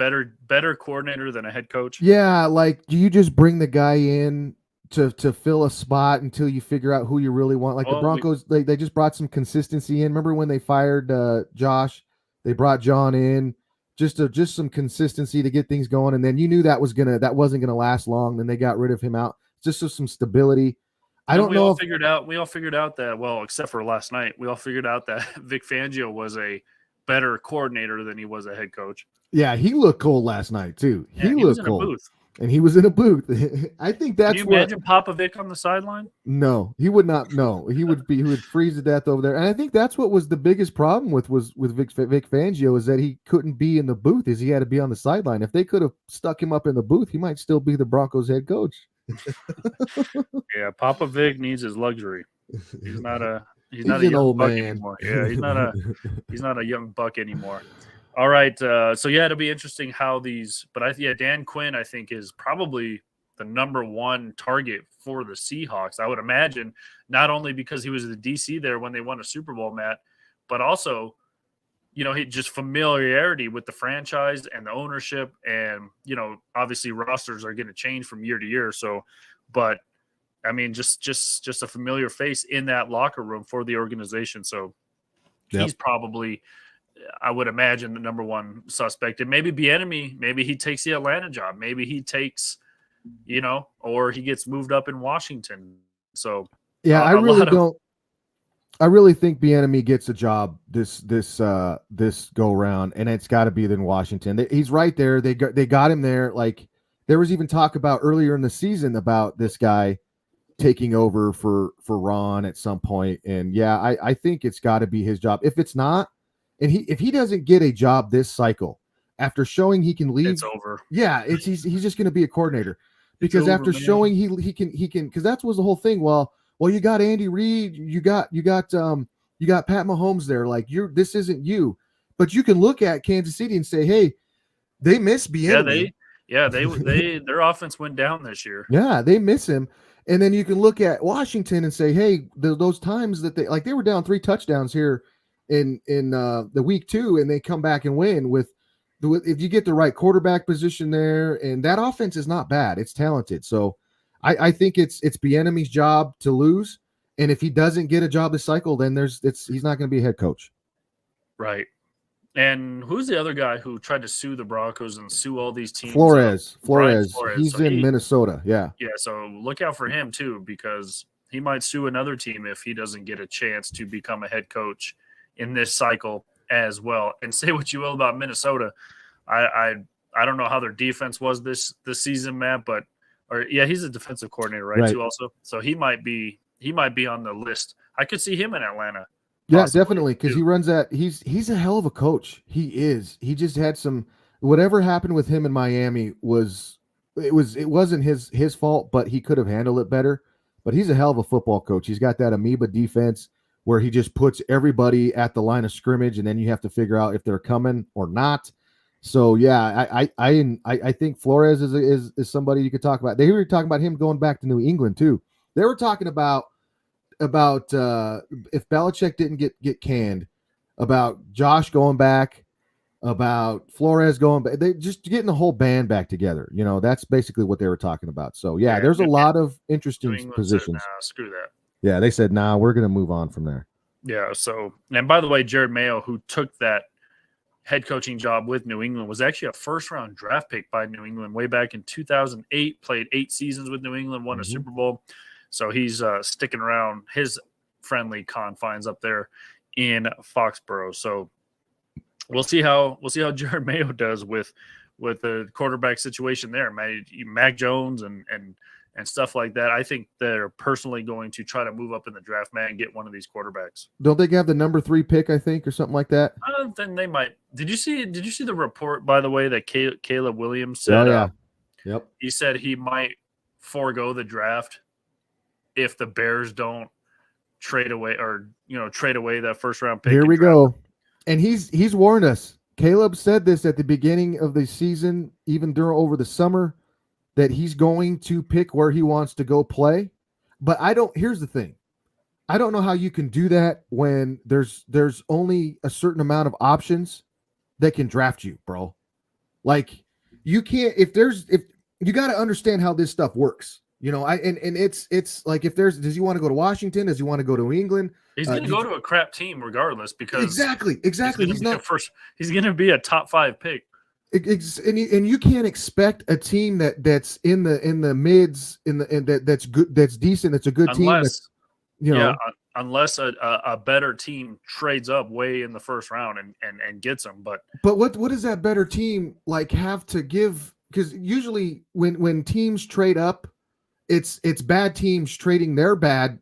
coordinator than a head coach. Yeah, like do you just bring the guy in to fill a spot until you figure out who you really want? Like the Broncos, they just brought some consistency in. Remember when they fired Josh? They brought John in just some consistency to get things going, and then you knew that wasn't gonna last long. Then they got rid of him out just so some stability. We all figured out that, well, except for last night, we all figured out that Vic Fangio was a better coordinator than he was a head coach. Yeah, he looked cool last night too. Yeah, he looked cool. And he was in a booth. I think that's. Can you imagine Papa Vic on the sideline? No, he would not. No, he would freeze to death over there. And I think that's what was the biggest problem with Vic Fangio, is that he couldn't be in the booth, is he had to be on the sideline. If they could have stuck him up in the booth, he might still be the Broncos head coach. Yeah, Papa Vic needs his luxury. He's not a an young old buck man anymore. Yeah, he's not a young buck anymore. All right, so yeah, it'll be interesting how these. But Dan Quinn, I think, is probably the number one target for the Seahawks. I would imagine, not only because he was the DC there when they won a Super Bowl, Matt, but also, he just familiarity with the franchise and the ownership, and obviously rosters are going to change from year to year. So, but I mean, just a familiar face in that locker room for the organization. So he's probably, I would imagine, the number one suspect. And maybe Bieniemy, maybe he takes the Atlanta job. Maybe he takes, or he gets moved up in Washington. So yeah, I really think Bieniemy gets a job this go around, and it's got to be in Washington. He's right there. They got him there. Like there was even talk about earlier in the season about this guy taking over for Ron at some point. And yeah, I think it's got to be his job. If it's not, and if he doesn't get a job this cycle after showing he can leave, It's over. yeah, he's just going to be a coordinator because over, after man. showing he can because that was the whole thing. Well, you got Andy Reid, you got Pat Mahomes there. Like this isn't you, but you can look at Kansas City and say, hey, they miss Bieniemy. They their offense went down this year. Yeah, they miss him. And then you can look at Washington and say, hey, those times that they were down 3 touchdowns here in the week 2, and they come back and win if you get the right quarterback position there, and that offense is not bad. It's talented. So I think it's Bieniemy's job to lose. And if he doesn't get a job this cycle, then he's not going to be a head coach. Right. And who's the other guy who tried to sue the Broncos and sue all these teams? Flores. He's So in Minnesota. Yeah. Yeah. So look out for him too, because he might sue another team if he doesn't get a chance to become a head coach in this cycle as well. And say what you will about Minnesota. I don't know how their defense was this season, Matt, he's a defensive coordinator, right? Too also. So he might be on the list. I could see him in Atlanta. Yeah, definitely, because he runs that. He's a hell of a coach. He is. He just had whatever happened with him in Miami it wasn't his fault, but he could have handled it better. But he's a hell of a football coach. He's got that amoeba defense where he just puts everybody at the line of scrimmage, and then you have to figure out if they're coming or not. So yeah, I think Flores is somebody you could talk about. They were talking about him going back to New England too. They were talking about if Belichick didn't get canned, about Josh going back, about Flores going back. They just getting the whole band back together. That's basically what they were talking about. So yeah, there's a lot of interesting positions. Said, nah, screw that. Yeah, they said, nah, we're going to move on from there. Yeah. So, and by the way, Jared Mayo, who took that head coaching job with New England, was actually a first-round draft pick by New England way back in 2008. Played 8 seasons with New England, won a Super Bowl. So he's sticking around his friendly confines up there in Foxborough. So we'll see how Jared Mayo does with the quarterback situation there. Mac Jones and stuff like that. I think they're personally going to try to move up in the draft, man, and get one of these quarterbacks. Don't they have the number 3 pick, I think, or something like that? Then they might. Did you see the report, by the way, that Caleb Williams said? Oh, yeah. Yep. He said he might forego the draft if the Bears don't trade away that first round pick. Here we go. And he's warned us. Caleb said this at the beginning of the season, even over the summer, that he's going to pick where he wants to go play. But here's the thing. I don't know how you can do that when there's only a certain amount of options that can draft you, bro. Like you can't, if you got to understand how this stuff works. It's like does he want to go to Washington? Does he want to go to England? He's going to go to a crap team regardless because exactly. He's going to be a top 5 pick. And you can't expect a team that's in the mids that's good, that's decent, that's a good team. Unless a better team trades up way in the first round and gets them. But what does that better team have to give? Because usually when teams trade up, it's bad teams trading their bad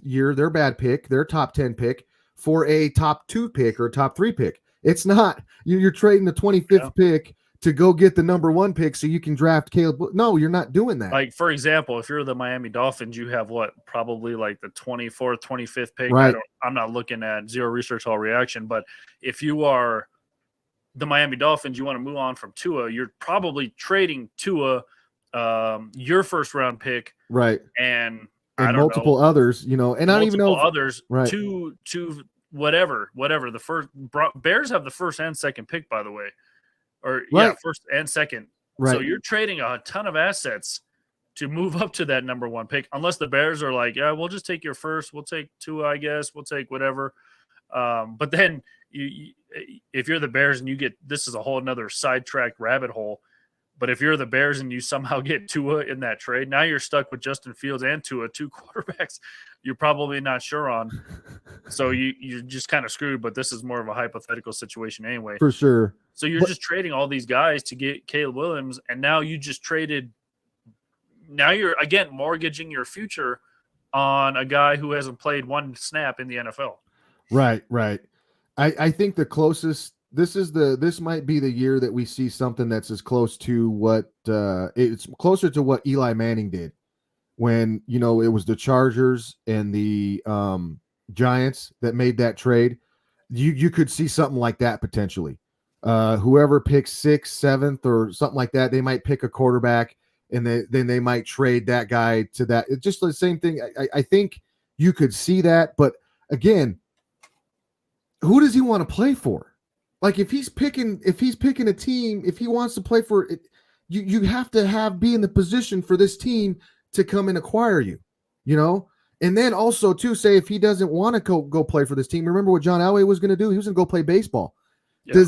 year, their bad pick, their top 10 pick for a top 2 pick or a top 3 pick. It's not you're trading the 25th pick to go get the number 1 pick so you can draft Caleb. No, you're not doing that. Like, for example, if you're the Miami Dolphins, you have probably like the 24th, 25th pick. Right. I'm not looking at Zero Research All Reaction, but if you are the Miami Dolphins, you want to move on from Tua, you're probably trading Tua, your first round pick, right, and multiple others, and I don't even know others, right, to whatever. The first Bears have the first and second pick, by the way, first and second. Right. So you're trading a ton of assets to move up to that number 1 pick, unless the Bears are like, yeah, we'll just take your first, we'll take Tua, I guess, we'll take whatever. But then if you're the Bears and you get, this is a whole another sidetracked rabbit hole. But if you're the Bears and you somehow get Tua in that trade, now you're stuck with Justin Fields and Tua, 2 quarterbacks you're probably not sure on. So you're just kind of screwed, but this is more of a hypothetical situation anyway. For sure. So you're just trading all these guys to get Caleb Williams, and now you just traded now you're again mortgaging your future on a guy who hasn't played one snap in the NFL. Right. I think the closest this might be the year that we see something that's as close to what it's closer to what Eli Manning did when it was the Chargers and the Giants that made that trade. You could see something like that potentially. Whoever picks 6th, 7th, or something like that, they might pick a quarterback, and then they might trade that guy to that. It's just the same thing. I think you could see that, but again, who does he want to play for? Like if he's picking a team, if he wants to play for it, you have to be in the position for this team to come and acquire you, And then also too, say if he doesn't want to go play for this team, remember what John Elway was going to do? He was going to go play baseball. Yeah.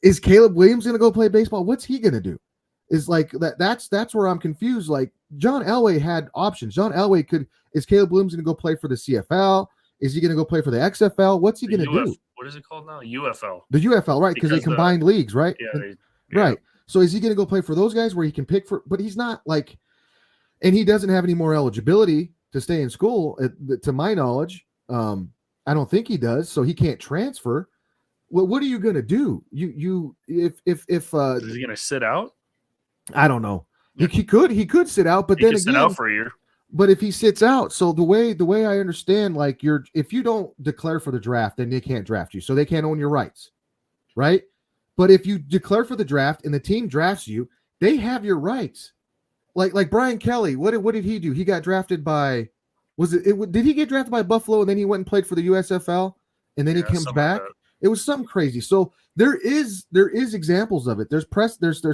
Is Caleb Williams going to go play baseball? What's he going to do? Is like that's where I'm confused. Like John Elway had options. John Elway is Caleb Williams going to go play for the CFL? Is he going to go play for the XFL? What's he going to do? What is it called now? UFL. The UFL, right? Because they combined leagues, right? Yeah, right. So is he going to go play for those guys where he can pick for? But he's not like, and he doesn't have any more eligibility to stay in school, to my knowledge. I don't think he does, so he can't transfer. Well, what are you going to do? If is he going to sit out? I don't know. He could sit out, but then again, sit out for a year. But if he sits out, so the way I understand, like if you don't declare for the draft, then they can't draft you, so they can't own your rights, right? But if you declare for the draft and the team drafts you, they have your rights. Like Brian Kelly, what did he do? He got drafted by, did he get drafted by Buffalo and then he went and played for the USFL and then he comes back? Like it was something crazy. So there is examples of it. There's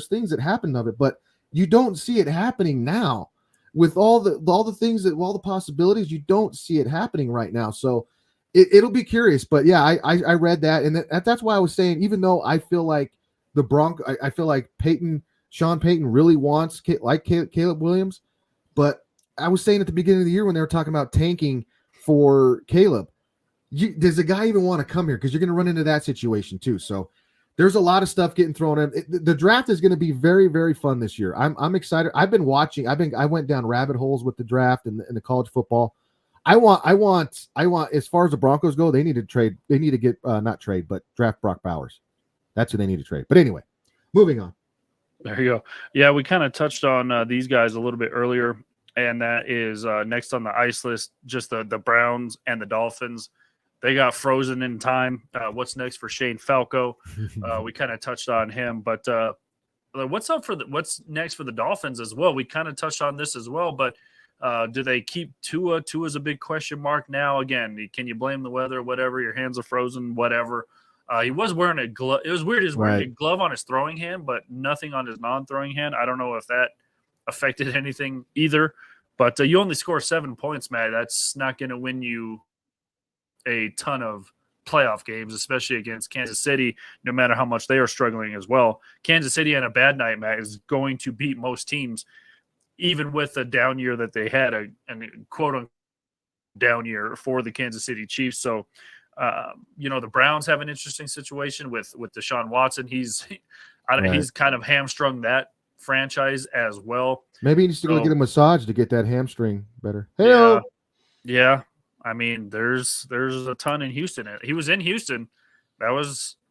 things that happened of it, but you don't see it happening now. With all the things all the possibilities, you don't see it happening right now. So it'll be curious, but yeah, I read that, and that's why I was saying, even though I feel like I feel like Sean Payton really wants Caleb Williams, but I was saying at the beginning of the year when they were talking about tanking for Caleb, does the guy even want to come here? Because you're going to run into that situation too. So there's a lot of stuff getting thrown in. The draft is going to be very, very fun this year. I'm excited. I've been watching. I went down rabbit holes with the draft and the college football. I want. As far as the Broncos go, they need to trade. They need to get not trade, but draft Brock Bowers. That's who they need to trade. But anyway, moving on. There you go. Yeah, we kind of touched on these guys a little bit earlier, and that is next on the ice list. Just the Browns and the Dolphins. They got frozen in time. What's next for Shane Falco? We kind of touched on him, but what's next for the Dolphins as well? We kind of touched on this as well, but do they keep Tua? Tua's a big question mark now. Again, can you blame the weather? Whatever, your hands are frozen. Whatever. He was wearing a glove. It was weird. He was wearing a glove on his throwing hand, but nothing on his non-throwing hand. I don't know if that affected anything either. But you only score 7 points, Matt. That's not going to win you a ton of playoff games, especially against Kansas City, no matter how much they are struggling as well. Kansas City on a bad night, Matt, is going to beat most teams, even with the down year that they had, a quote-unquote down year for the Kansas City Chiefs. So, the Browns have an interesting situation with Deshaun Watson. He's kind of hamstrung that franchise as well. Maybe he needs to go get a massage to get that hamstring better. Yeah. I mean, there's a ton in Houston. He was in Houston.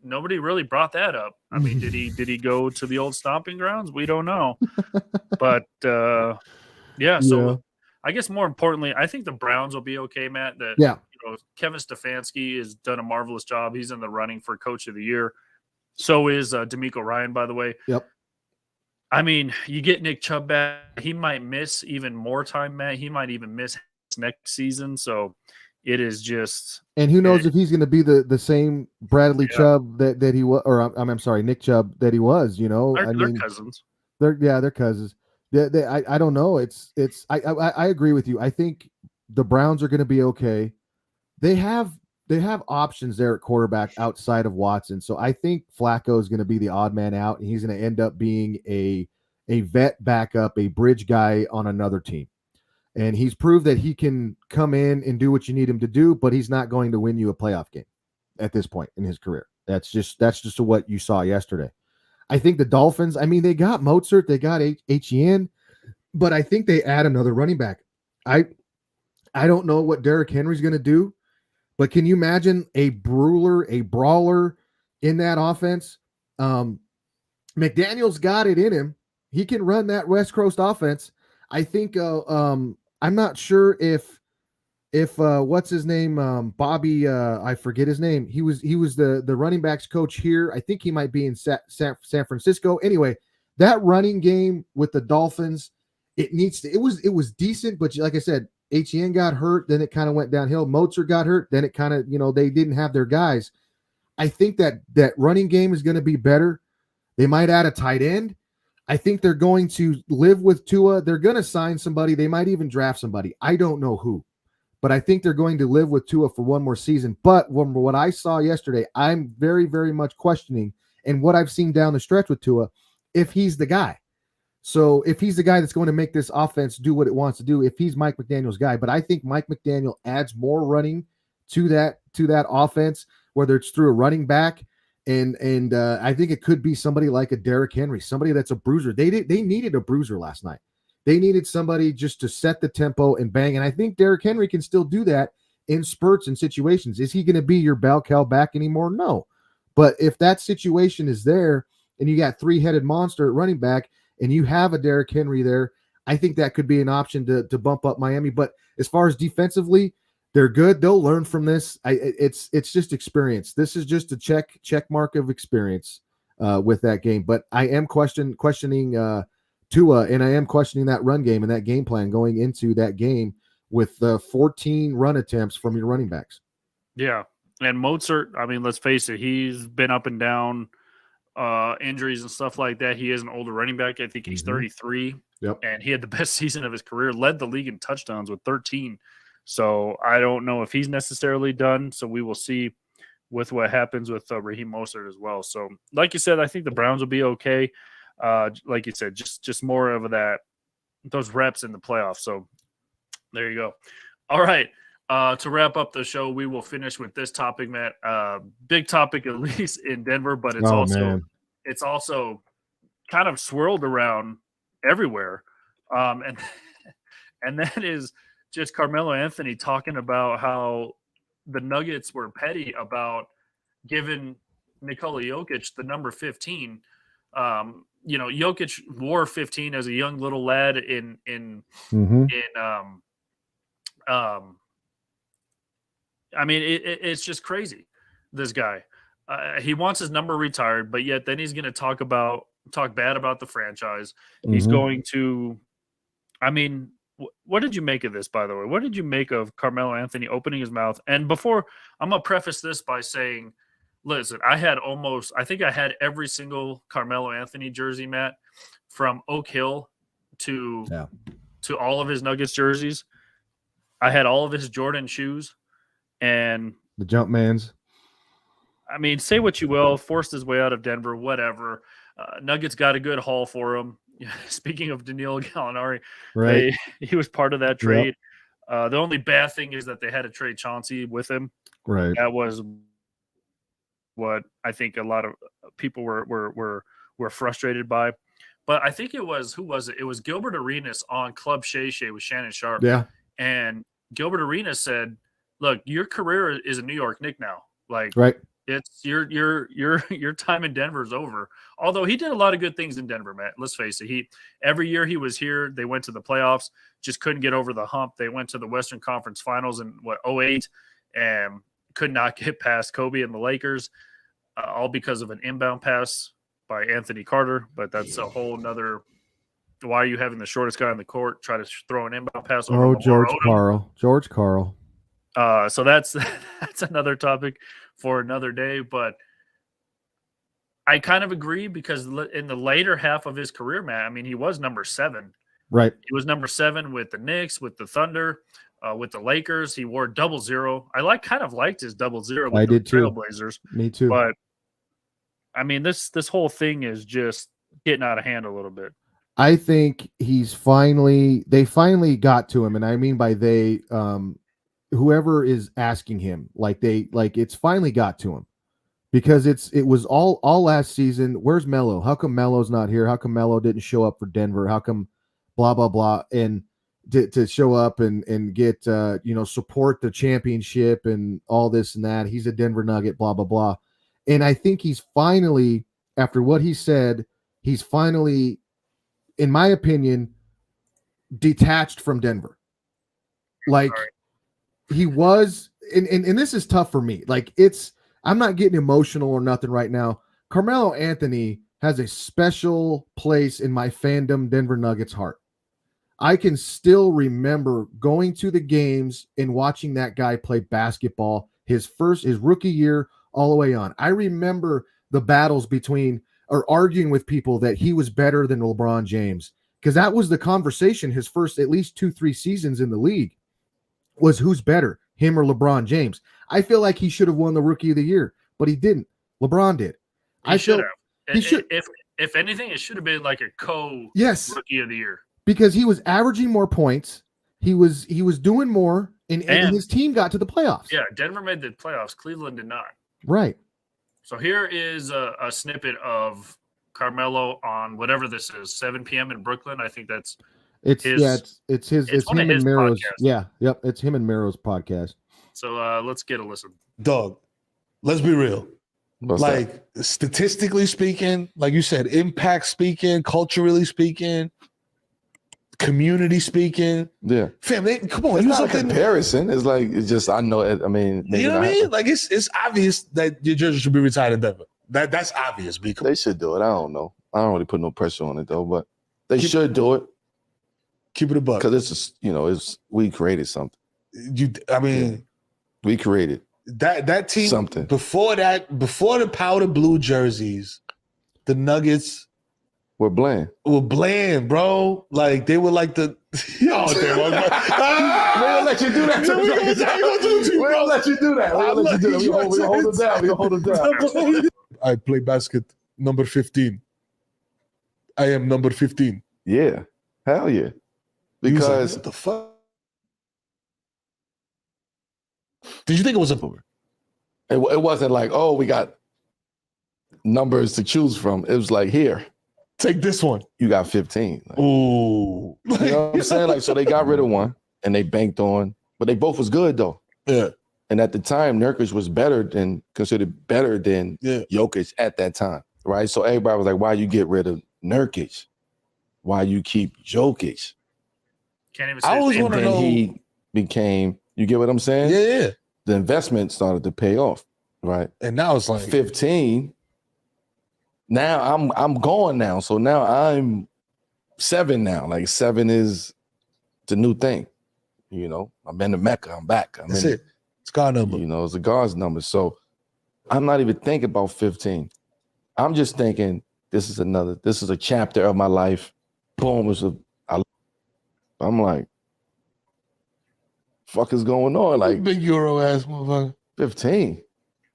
Nobody really brought that up. I mean, did he go to the old stomping grounds? We don't know. But yeah. So I guess more importantly, I think the Browns will be okay, Matt. Kevin Stefanski has done a marvelous job. He's in the running for Coach of the Year. So is DeMeco Ryan, by the way. Yep. I mean, you get Nick Chubb back. He might miss even more time, Matt. He might even miss next season. So it is just, and who knows if he's going to be the same Bradley Chubb that he was, or I'm sorry, Nick Chubb that he was. They're cousins. They're cousins. I don't know. I agree with you. I think the Browns are going to be okay. They have options there at quarterback outside of Watson. So I think Flacco is going to be the odd man out, and he's going to end up being a vet backup, a bridge guy on another team. And he's proved that he can come in and do what you need him to do, but he's not going to win you a playoff game at this point in his career. That's just what you saw yesterday. I think the Dolphins, I mean, they got Mozart, they got Etienne. but I think they add another running back. I don't know what Derrick Henry's going to do, but can you imagine a brawler in that offense? McDaniel's got it in him. He can run that West Coast offense. I think I'm not sure if what's his name, Bobby, I forget his name. He was the running backs coach here. I think he might be in San Francisco. Anyway, that running game with the Dolphins, it was decent, but like I said, HEN got hurt, then it kind of went downhill. Mozart got hurt, then it kind of, they didn't have their guys. I think that running game is going to be better. They might add a tight end. I think they're going to live with Tua. They're going to sign somebody. They might even draft somebody. I don't know who, but I think they're going to live with Tua for one more season. But what I saw yesterday, I'm very, very much questioning, and what I've seen down the stretch with Tua, if he's the guy. So if he's the guy that's going to make this offense do what it wants to do, if he's Mike McDaniel's guy, but I think Mike McDaniel adds more running to that offense, whether it's through a running back, and I think it could be somebody like a Derrick Henry, somebody that's a bruiser. They needed a bruiser last night. They needed somebody just to set the tempo and bang. And I think Derrick Henry can still do that in spurts and situations. Is he going to be your bell cow back anymore? No. But if that situation is there and you got three-headed monster at running back and you have a Derrick Henry there, I think that could be an option to bump up Miami. But as far as defensively, they're good. They'll learn from this. It's just experience. This is just a check mark of experience with that game. But I am questioning Tua, and I am questioning that run game and that game plan going into that game with 14 run attempts from your running backs. Yeah, and Mozart, I mean, let's face it, he's been up and down, injuries and stuff like that. He is an older running back. I think he's 33. Yep. And he had the best season of his career, led the league in touchdowns with 13. So I don't know if he's necessarily done. So we will see with what happens with Raheem Mostert as well. So like you said, I think the Browns will be okay. Like you said, just more of those reps in the playoffs. So there you go. All right. To wrap up the show, we will finish with this topic, Matt. Big topic, at least in Denver, but it's also kind of swirled around everywhere. And that is just Carmelo Anthony talking about how the Nuggets were petty about giving Nikola Jokic the number 15. Jokic wore 15 as a young little lad it's just crazy. This guy, he wants his number retired, but yet then he's going to talk bad about the franchise. He's going to, what did you make of this, by the way? What did you make of Carmelo Anthony opening his mouth? And before, I'm going to preface this by saying, listen, I think I had every single Carmelo Anthony jersey, Matt, from Oak Hill to all of his Nuggets jerseys. I had all of his Jordan shoes and the Jumpmans. I mean, say what you will, forced his way out of Denver, whatever. Nuggets got a good haul for him. Speaking of Danilo Gallinari, right? He was part of that trade. Yep. The only bad thing is that they had to trade Chauncey with him. Right. That was what I think a lot of people were frustrated by. But I think it was, who was it? It was Gilbert Arenas on Club Shay Shay with Shannon Sharp. Yeah. And Gilbert Arenas said, "Look, your career is a New York Knick now. Like, right. It's your time in Denver is over." Although he did a lot of good things in Denver, Matt. Let's face it. Every year he was here, they went to the playoffs, just couldn't get over the hump. They went to the Western Conference Finals in 2008 and could not get past Kobe and the Lakers, all because of an inbound pass by Anthony Carter. But that's a whole nother. Why are you having the shortest guy on the court try to throw an inbound pass over Lamar Odom? George Karl. So that's another topic for another day. But I kind of agree because in the later half of his career, Matt, I mean, he was number 7. Right. He was number 7 with the Knicks, with the Thunder, with the Lakers. He wore 00. I kind of liked his 00 with the Trailblazers. Me too. But I mean, this whole thing is just getting out of hand a little bit. I think they finally got to him, and I mean by they, whoever is asking him, it's finally got to him, because it was all last season. Where's Melo? How come Melo's not here? How come Melo didn't show up for Denver? How come blah blah blah, and to show up and get support the championship and all this and that. He's a Denver Nugget, blah blah blah. And I think he's finally, after what he said, he's finally, in my opinion, detached from Denver. Like he was, and this is tough for me. Like I'm not getting emotional or nothing right now. Carmelo Anthony has a special place in my fandom Denver Nuggets heart. I can still remember going to the games and watching that guy play basketball his rookie year all the way on. I remember the battles between or arguing with people that he was better than LeBron James, because that was the conversation his first at least 2-3 seasons in the league was who's better, him or LeBron James. I feel like he should have won the rookie of the year, but he didn't. LeBron did. He should have. He should. If anything, it should have been like a rookie of the year. Because he was averaging more points, he was doing more, and his team got to the playoffs. Yeah, Denver made the playoffs. Cleveland did not. Right. So here is a snippet of Carmelo on whatever this is, 7 p.m. in Brooklyn. I think it's him and Mero's. Yeah, yep, it's him and Mero's podcast. So let's get a listen. Dog, let's be real. What's like that? Statistically speaking, like you said, impact speaking, culturally speaking, community speaking. Yeah. Fam, come on. It's not a comparison. It's like, it's just, I know it. I mean, you know what I mean? Like it's obvious that your jersey should be retired in Denver. That's obvious. They should do it. I don't know. I don't really put no pressure on it though, but they should do it. Keep it a buck. Because it's just, we created something. We created that team something. Before the powder blue jerseys, the Nuggets were bland, bro. Like they were like the we don't let you do that. We don't let you do that. We hold it down. I play basket number 15. I am number 15. Yeah. Hell yeah. Because what the fuck? Did you think it was a number? It wasn't like, oh, we got numbers to choose from. It was like, here, take this one. You got 15. Like, ooh. You know what I'm saying? Like, so they got rid of one and they banked on, but they both was good though. Yeah. And at the time, Nurkic was considered better than Jokic at that time, right? So everybody was like, why you get rid of Nurkic? Why you keep Jokic? Can't even say I always want to know. He became, you get what I'm saying? Yeah. The investment started to pay off, right? And now it's like 15. Now I'm going now. So now I'm 7 now. Like 7 is the new thing. You know, I'm in the Mecca. I'm back. That's it. It's God number. You know, it's a God's number. So I'm not even thinking about 15. I'm just thinking this is a chapter of my life. Boom. I'm like, fuck is going on? Like big Euro ass motherfucker. 15.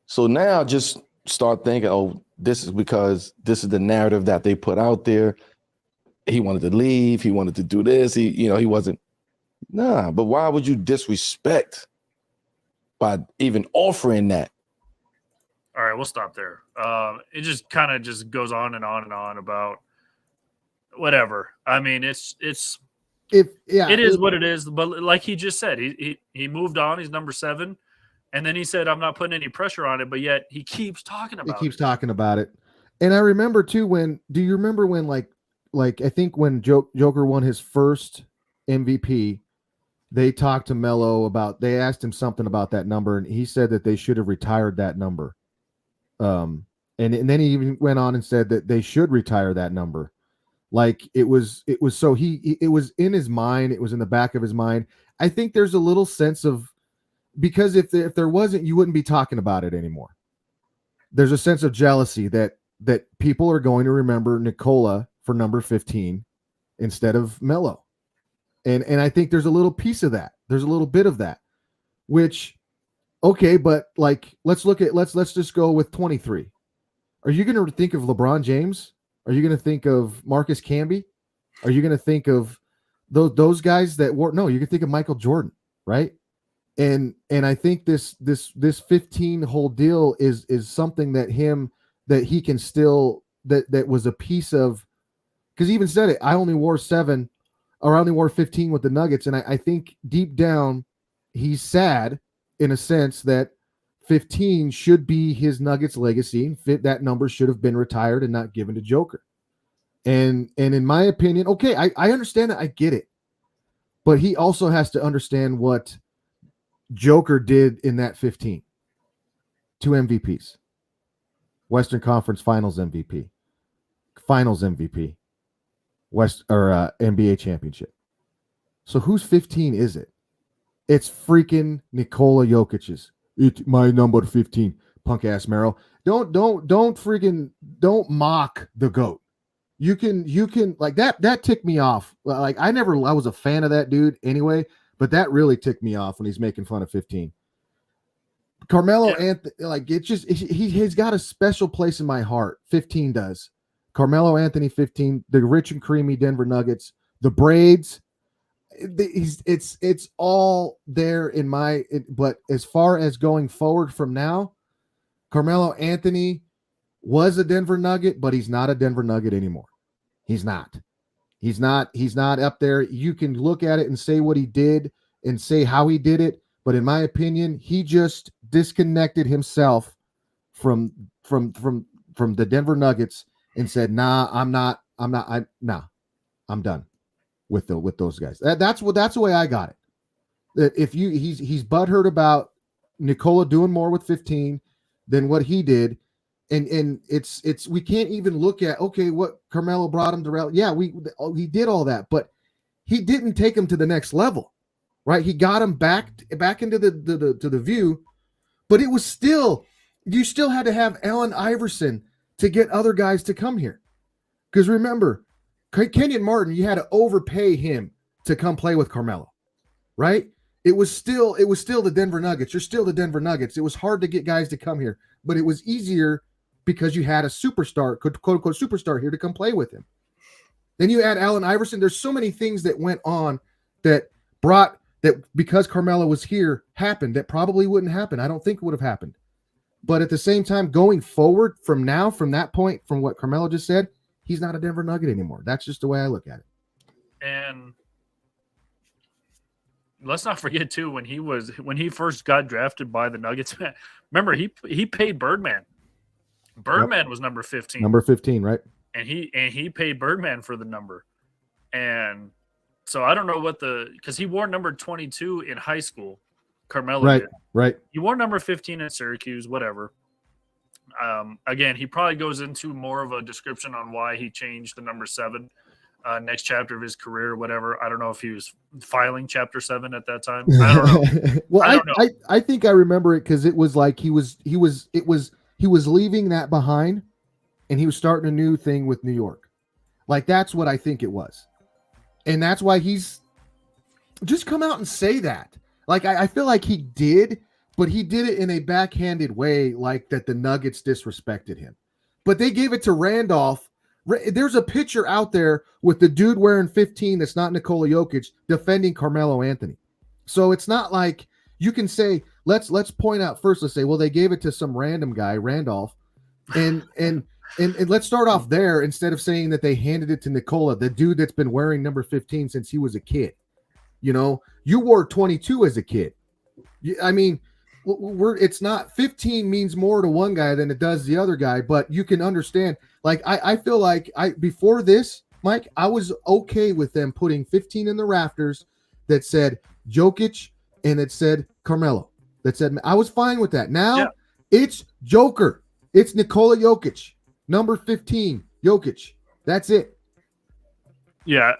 So now just start thinking, oh, this is because this is the narrative that they put out there. He wanted to leave. He wanted to do this. He wasn't. Nah, but why would you disrespect by even offering that? All right, we'll stop there. It just kind of just goes on and on and on about whatever. I mean, it is what it is. But like he just said, he moved on. He's number 7, and then he said, "I'm not putting any pressure on it." But yet he keeps talking about it. He keeps talking about it. And I remember too do you remember when like I think when Joker won his first MVP, they talked to Melo they asked him something about that number, and he said that they should have retired that number. And then he even went on and said that they should retire that number. Like it was in his mind, it was in the back of his mind. I think there's a little sense of, because if there wasn't, you wouldn't be talking about it anymore. There's a sense of jealousy that people are going to remember Nikola for number 15 instead of Melo. And I think there's a little piece of that. There's a little bit of that, which, okay, but like, let's just go with 23. Are you going to think of LeBron James? Are you going to think of Marcus Camby? Are you going to think of those guys that were, no, you can think of Michael Jordan, right? And I think this 15 whole deal is something that he can still, that was a piece of, because he even said it, I only wore 7 or I only wore 15 with the Nuggets. And I think deep down, he's sad in a sense that 15 should be his Nuggets legacy. That number should have been retired and not given to Joker. And in my opinion, okay, I understand that. I get it. But he also has to understand what Joker did in that 15. 2 MVPs. Western Conference Finals MVP. Finals MVP. NBA championship. So whose 15 is it? It's freaking Nikola Jokic's. It's my number 15, punk ass Mero. Don't mock the GOAT. You can like that ticked me off. Like I was a fan of that dude anyway, but that really ticked me off when he's making fun of 15. Carmelo Anthony, like he's got a special place in my heart. 15 does. Carmelo Anthony 15, the rich and creamy Denver Nuggets, the braids. It's all there in my. But as far as going forward from now, Carmelo Anthony was a Denver Nugget, but he's not a Denver Nugget anymore. He's not. He's not up there. You can look at it and say what he did and say how he did it, but in my opinion, he just disconnected himself from the Denver Nuggets and said, "Nah, I'm done with those guys." That's the way I got it. That if he's butthurt about Nikola doing more with 15 than what he did. And it's we can't even look at, okay, what Carmelo brought him to. Yeah, he did all that, but he didn't take him to the next level, right? He got him back into the view, but it was still, you still had to have Allen Iverson to get other guys to come here. Because remember, Kenyon Martin, you had to overpay him to come play with Carmelo, right? It was still the Denver Nuggets. You're still the Denver Nuggets. It was hard to get guys to come here, but it was easier because you had a superstar, quote unquote superstar here to come play with him. Then you add Allen Iverson. There's so many things that went on that because Carmelo was here happened that probably wouldn't happen. I don't think it would have happened. But at the same time, going forward from that point, from what Carmelo just said, he's not a Denver Nugget anymore. That's just the way I look at it. And let's not forget too, when he first got drafted by the Nuggets, remember he paid Birdman. Birdman was number 15. Number 15, right? And he paid Birdman for the number. And so I don't know because he wore number 22 in high school. Carmelo did. Right. He wore number 15 at Syracuse, whatever. Again, he probably goes into more of a description on why he changed the number 7 next chapter of his career, whatever. I don't know if he was filing chapter 7 at that time. I don't know. Well, I don't know. I think I remember it because it was like he was leaving that behind and he was starting a new thing with New York. Like that's what I think it was. And that's why he's just come out and say that. Like I feel like he did, but he did it in a backhanded way, like that the Nuggets disrespected him. But they gave it to Randolph. There's a picture out there with the dude wearing 15 that's not Nikola Jokic defending Carmelo Anthony. So it's not like you can say, let's point out first, let's say, well, they gave it to some random guy, Randolph, and let's start off there instead of saying that they handed it to Nikola, the dude that's been wearing number 15 since he was a kid. You know, you wore 22 as a kid. I mean, it's not 15 means more to one guy than it does the other guy, but you can understand. Like I feel like before this, Mike, I was okay with them putting 15 in the rafters that said Jokic and it said Carmelo. That said, I was fine with that. Now It's Joker. It's Nikola Jokic, number 15, Jokic. That's it. Yeah.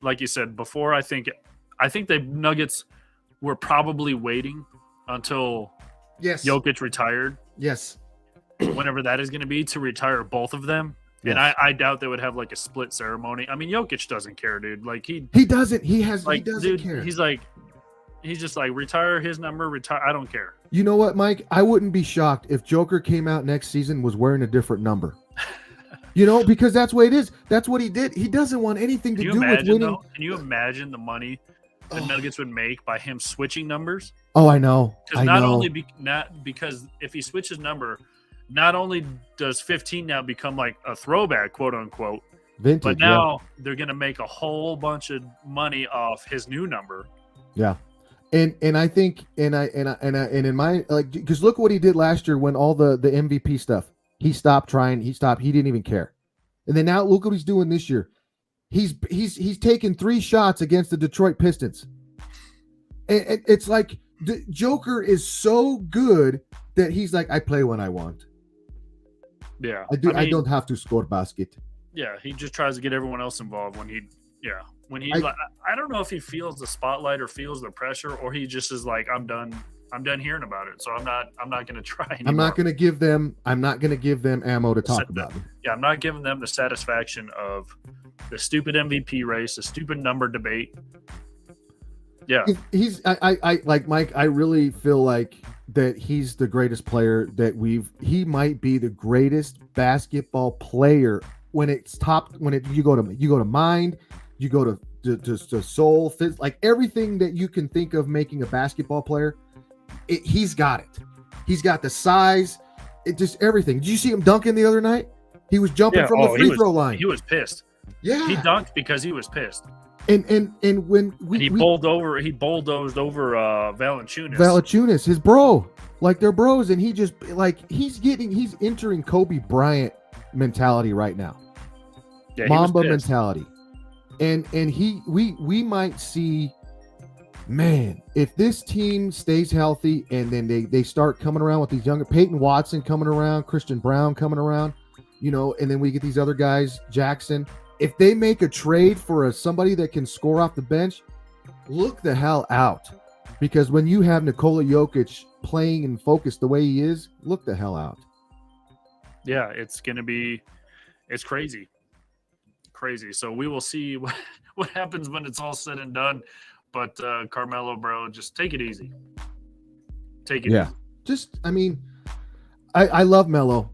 Like you said before, I think the Nuggets were probably waiting until Jokic retired. Yes. Whenever that is going to be, to retire both of them. Yes. And I doubt they would have like a split ceremony. I mean, Jokic doesn't care, dude. Like he doesn't. He doesn't care. He's just like, retire his number, retire. I don't care. You know what, Mike? I wouldn't be shocked if Joker came out next season was wearing a different number. You know, because that's what it is. That's what he did. He doesn't want anything to do with winning. Though, can you imagine the money the Nuggets would make by him switching numbers? Oh, I know. Because if he switches number, not only does 15 now become like a throwback, quote unquote, Vintage. But now they're going to make a whole bunch of money off his new number. Yeah. And I think and in my because look what he did last year when all the MVP stuff. He stopped trying. He didn't even care. And then now look what he's doing this year. He's taken 3 shots against the Detroit Pistons. And it's like the Joker is so good that he's like, I play when I want. Yeah. I don't have to score basket. Yeah, he just tries to get everyone else involved when I don't know if he feels the spotlight or feels the pressure, or he just is like, I'm done hearing about it. So I'm not going to try anymore. I'm not going to give them ammo to talk about it. Yeah, I'm not giving them the satisfaction of the stupid MVP race, the stupid number debate. Yeah. I like Mike, I really feel like that he's the greatest player that he might be the greatest basketball player when you go to mind, you go to soul, like everything that you can think of making a basketball player. He's got it. He's got the size. It just everything. Did you see him dunking the other night? He was jumping from the free throw line. He was pissed. Yeah, he dunked because he was pissed. And when he bulldozed over Valanciunas, his bro, like they're bros, and he just like he's entering Kobe Bryant mentality right now. Yeah, Mamba mentality. And we might see, man, if this team stays healthy and then they start coming around with these younger Peyton Watson coming around, Christian Brown coming around, and then we get these other guys, Jackson. If they make a trade for somebody that can score off the bench, look the hell out. Because when you have Nikola Jokic playing and focused the way he is, look the hell out. Yeah, it's crazy. Crazy. So we will see what happens when it's all said and done. But Carmelo, bro, just take it easy. Take it easy. Just, I love Melo.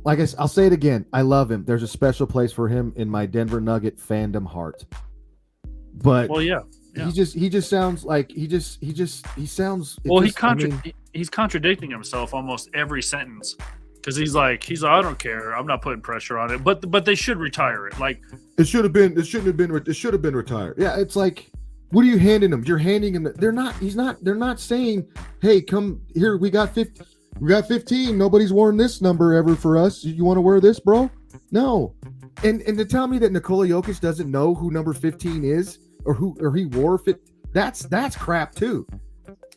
Like I'll say it again. I love him. There's a special place for him in my Denver Nugget fandom heart. But he just sounds like he sounds. Well, he's contradicting himself almost every sentence. Because he's like, I don't care. I'm not putting pressure on it. But they should retire it. Like it should have been retired. Yeah, it's like, what are you handing them? You're handing them. They're not saying, hey, come here. We got 15. Nobody's worn this number ever for us. You want to wear this, bro? No. And to tell me that Nikola Jokic doesn't know who number 15 is or he wore it, that's crap too.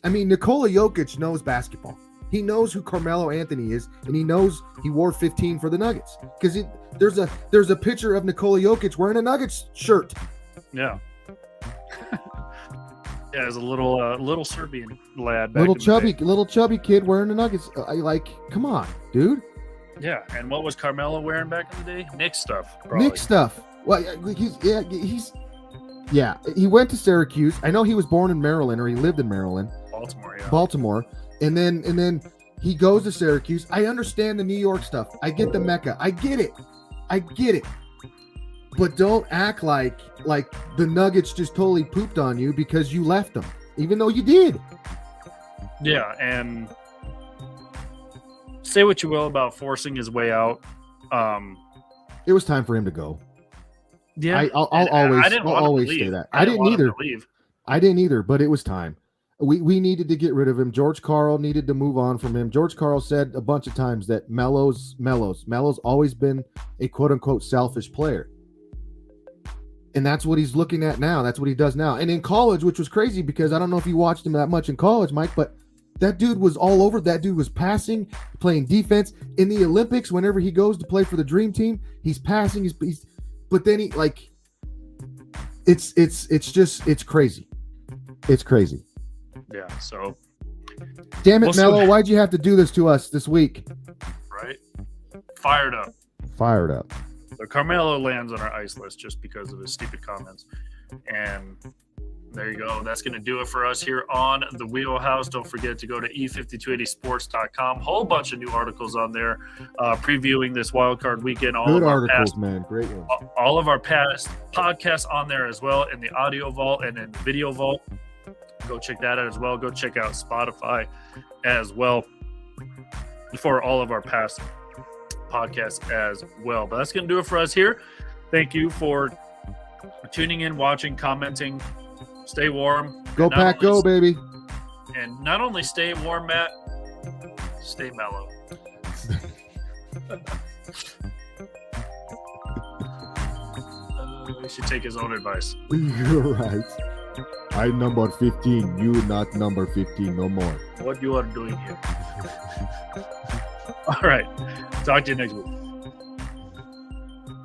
Nikola Jokic knows basketball. He knows who Carmelo Anthony is, and he knows he wore 15 for the Nuggets because there's a picture of Nikola Jokic wearing a Nuggets shirt. Yeah. Yeah, as a little Serbian lad, little chubby kid wearing the Nuggets. Come on, dude. Yeah, and what was Carmelo wearing back in the day? Knicks stuff. Probably. Knicks stuff. Well, he went to Syracuse. I know he was born in Maryland, or he lived in Maryland. Baltimore. And then he goes to Syracuse. I understand the New York stuff. I get the Mecca. I get it. But don't act like the Nuggets just totally pooped on you because you left them, even though you did. Yeah, and say what you will about forcing his way out. It was time for him to go. Yeah, I'll always say that. I didn't either, but it was time. We needed to get rid of him. George Karl needed to move on from him. George Karl said a bunch of times that Melo's always been a quote-unquote selfish player. And that's what he's looking at now. That's what he does now. And in college, which was crazy because I don't know if you watched him that much in college, Mike, but that dude was all over. That dude was passing, playing defense. In the Olympics, whenever he goes to play for the Dream Team, he's passing. But then it's crazy. It's crazy. Yeah, so. Damn it, Melo, why'd you have to do this to us this week? Right? Fired up. So Carmelo lands on our ice list just because of his stupid comments. And there you go. That's going to do it for us here on the Wheelhouse. Don't forget to go to e5280sports.com. Whole bunch of new articles on there previewing this wildcard weekend. Good articles, man. Great ones. All of our past podcasts on there as well in the audio vault and in the video vault. Go check that out as well. Go check out Spotify as well for all of our past podcasts as well. But that's going to do it for us here Thank you for tuning in, watching, commenting. Stay warm. Go And not Pack, go, only- baby. And not only stay warm, Matt, stay mellow. You should take his own advice. You're right. I'm number 15. You not number 15 no more. What you are doing here. All right. Talk to you next week.